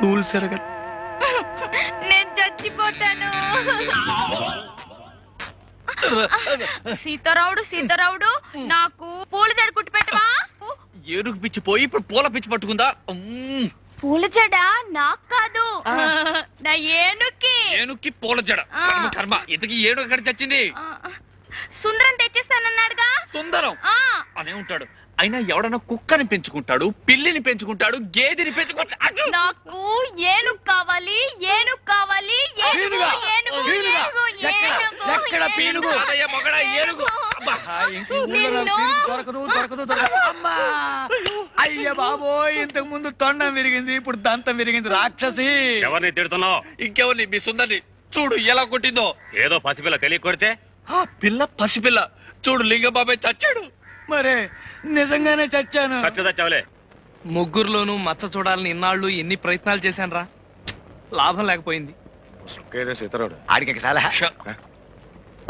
రూల్స్ ఎరగదు. నేను చచ్చిపోతాను. సీతారావుడు నాకు పూల జడ కుట్టి పెట్టవా? ఏనుగు పిచ్చి పోయి ఇప్పుడు పూల పిచ్చి పట్టుకుందా? పూల జడ నాకు కాదు, నా ఏనుక్కి పూల జడ. కర్మ, ఇంతకీ ఏనుగు ఎక్కడ చచ్చింది? సుందరం తెచ్చేస్తానన్నాడుగా. సుందరం అనే ఉంటాడు. అయినా ఎవడన్నా కుక్కని పెంచుకుంటాడు, పిల్లిని పెంచుకుంటాడు, గేదెని పెంచుకుంటాడు. నాకు ఏనుగు కావాలి, ఏనుగు కావాలి, ఏనుగు ఏనుగు ఏనుగు ఎక్కడ పీనుగు? ఏనుగు దొరకదు దొరకదు దొరకదు. అమ్మా అయ్య బాబోయ్, ఇంతకు ముందు తొండం విరిగింది, ఇప్పుడు దంతం విరిగింది. రాక్షసి. ఎవరిని తిడుతున్నావు? ఇంకెవరిని? మీ సుందరిని. చూడు ఎలా కొట్టిందో. ఏదో పసిపిల్ల కలిగి కొడితే ఆ పిల్ల పసిపిల్ల. చూడు, లింగబాబాయ్ చచ్చాడు. మరే నిజంగానే చచ్చాను. చచ్చదచ్చావులే. ముగ్గురులోనూ మచ్చ చూడాలని ఇన్నాళ్ళు ఎన్ని ప్రయత్నాలు చేశాను రా, లాభం లేకపోయింది. ఆడికి చాలా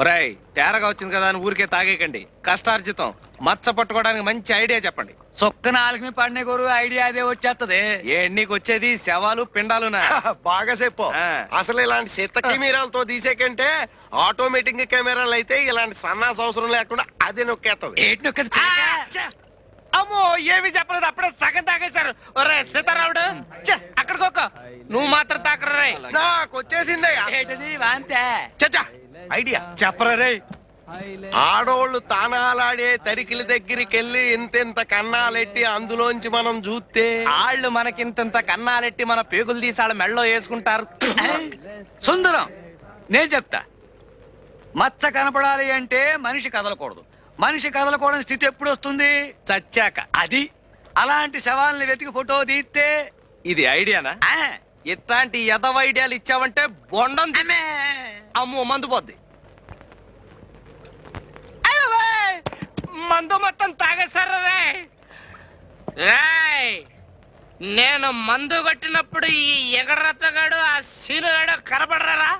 ఒరేయ్, తేరగా వచ్చింది కదా అని ఊరికే తాగేకండి. కష్టార్జితం. మచ్చ పట్టుకోవడానికి మంచి ఐడియా చెప్పండి. సొక్క నాలుగు పడిన గోరు ఐడియా అదే వచ్చేస్తది. నీకు వచ్చేది శవాలు పిండాలునా? బాగా చెప్పు. అసలు ఇలాంటి చెత్త కెమెరాలతో తీసేకంటే ఆటోమేటిక్ కెమెరాలు అయితే ఇలాంటి సన్నాస అవసరం లేకుండా అదే నొక్కేస్తుంది. ఏంటి నొక్కేది? అమ్మో, ఏమి చెప్పలేదు, అప్పుడే సగం తాగేశారు. ఒరే సీతారాముడు, అక్కడికొక్క నువ్వు మాత్రం తాకరే. నాకు వచ్చేసిందే ఏంటది? వాంతే. చచ్చా ఐడియా చెప్పరా రే. ఆడోళ్ళు తానాలాడే తడికిల దగ్గరికి వెళ్ళి ఇంతెంత కన్నాలెట్టి అందులోంచి మనం చూస్తే ఆళ్ళు మనకింత కన్నాలెట్టి మన పేగులు తీసి వాళ్ళ మెళ్ళో వేసుకుంటారు. సుందరం, నేను చెప్తా. మచ్చ కనపడాలి అంటే మనిషి కదలకూడదు. మనిషి కదలకూడని స్థితి ఎప్పుడు వస్తుంది? చచ్చాక. అది అలాంటి శవాల్ని వెతికి ఫోటో తీస్తే ఇది ఐడియానా? ఇట్లాంటి ఎదవ ఐడియాలు ఇచ్చావంటే బొండం అమ్మో మందు పోద్ది. మందు మొత్తం తాగేశారా రే? నేను మందు కొట్టినప్పుడు ఈ ఎగరత్తగాడు ఆ సీనుగాడు కనపడరా?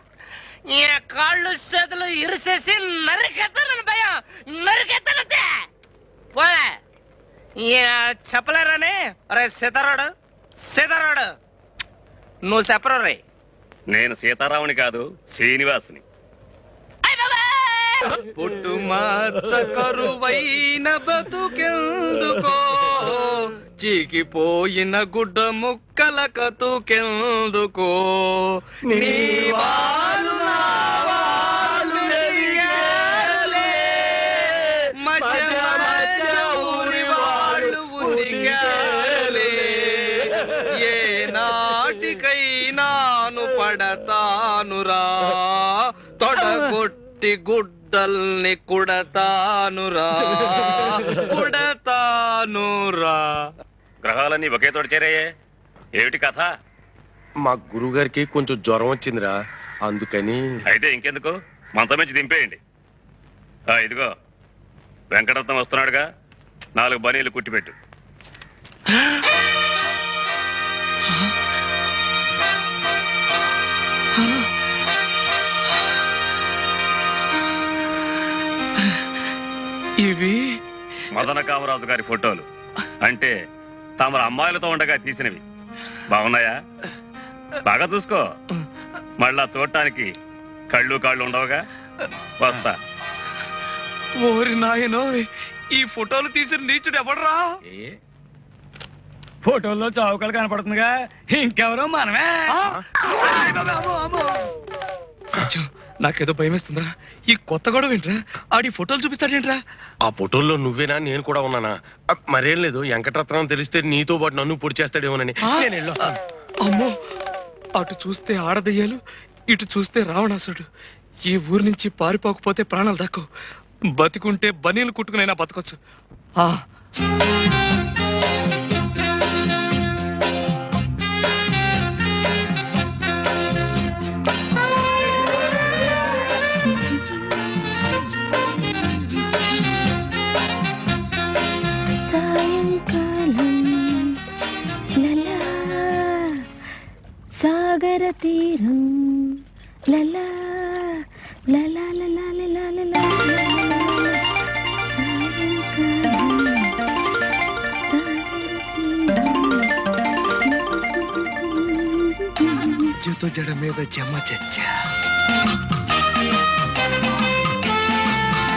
ఈ కాళ్ళు చేతులు ఇరిసేసి నరికెత్తాను భయం, నరికెత్తానంతే. పోలే చెప్పలేరని. రే సీతారాడు నువ్వు చెప్పరు రే. నేను సీతారాముని కాదు, శ్రీనివాసుని. పుట్టు మచ్చ కరువైన బతుకెందుకో, చీకిపోయిన గుడ్డ ముక్కల కతుకెందుకో, నీ వాళ్ళు నా వాళ్ళు ఎదిగారులే, మధ్య మధ్య ఊరి వాళ్ళు ఉదిగారులే, ఏ నాటికైనాను పడతానురా, తొడగొట్టి గుడ్డల్ని కుడతానురా. గ్రహాలన్నీ ఒకే తోట చేరాయే, ఏమిటి కథ? మా గురువుగారికి కొంచెం జ్వరం వచ్చిందిరా, అందుకని. అయితే ఇంకెందుకు, మంత మంచి దింపేయండి. ఇదిగో వెంకటరత్నం వస్తున్నాడుగా, 4 బనీలు కుట్టిపెట్టు. ఇవి మదన కనకామరాజు గారి ఫోటోలు అంటే తమ అమ్మాయిలతో ఉండగా తీసినవి బాగున్నాయా? బాగా చూసుకో, మళ్ళా చూడటానికి కళ్ళు కాళ్ళు ఉండవుగా. వస్తా. ఓరి నాయనో, ఈ ఫోటోలు తీసిన నీచుడు ఎవడరా? ఫోటోల్లో చౌకలు కనపడుతుందిగా, ఇంకెవరో మనమే. సత్యం, నాకేదో భయం వేస్తుందిరా. ఈ కొత్త గొడవ ఏంట్రా? ఆడి ఫోటోలు చూపిస్తాడేంట్రా? ఆ ఫోటోల్లో నువ్వేనా, నేను కూడా ఉన్నానా? మరేం లేదు, వెంకటరత్నం తెలిస్తే నీతో పాటు నన్ను పొడి చేస్తాడేమోనని నేను వెళ్ళొస్తాను. అమ్మో, అటు చూస్తే ఆడదయ్యాలు, ఇటు చూస్తే రావణాసుడు. ఈ ఊరు నుంచి పారిపోకపోతే ప్రాణాలు దక్కవు. బతికుంటే బనీలు కుట్టుకునైనా బతకొచ్చు. సాగర తీరం లలా లలా లలా లలా లలా జుతో జడ మీద జమ చచ్చా.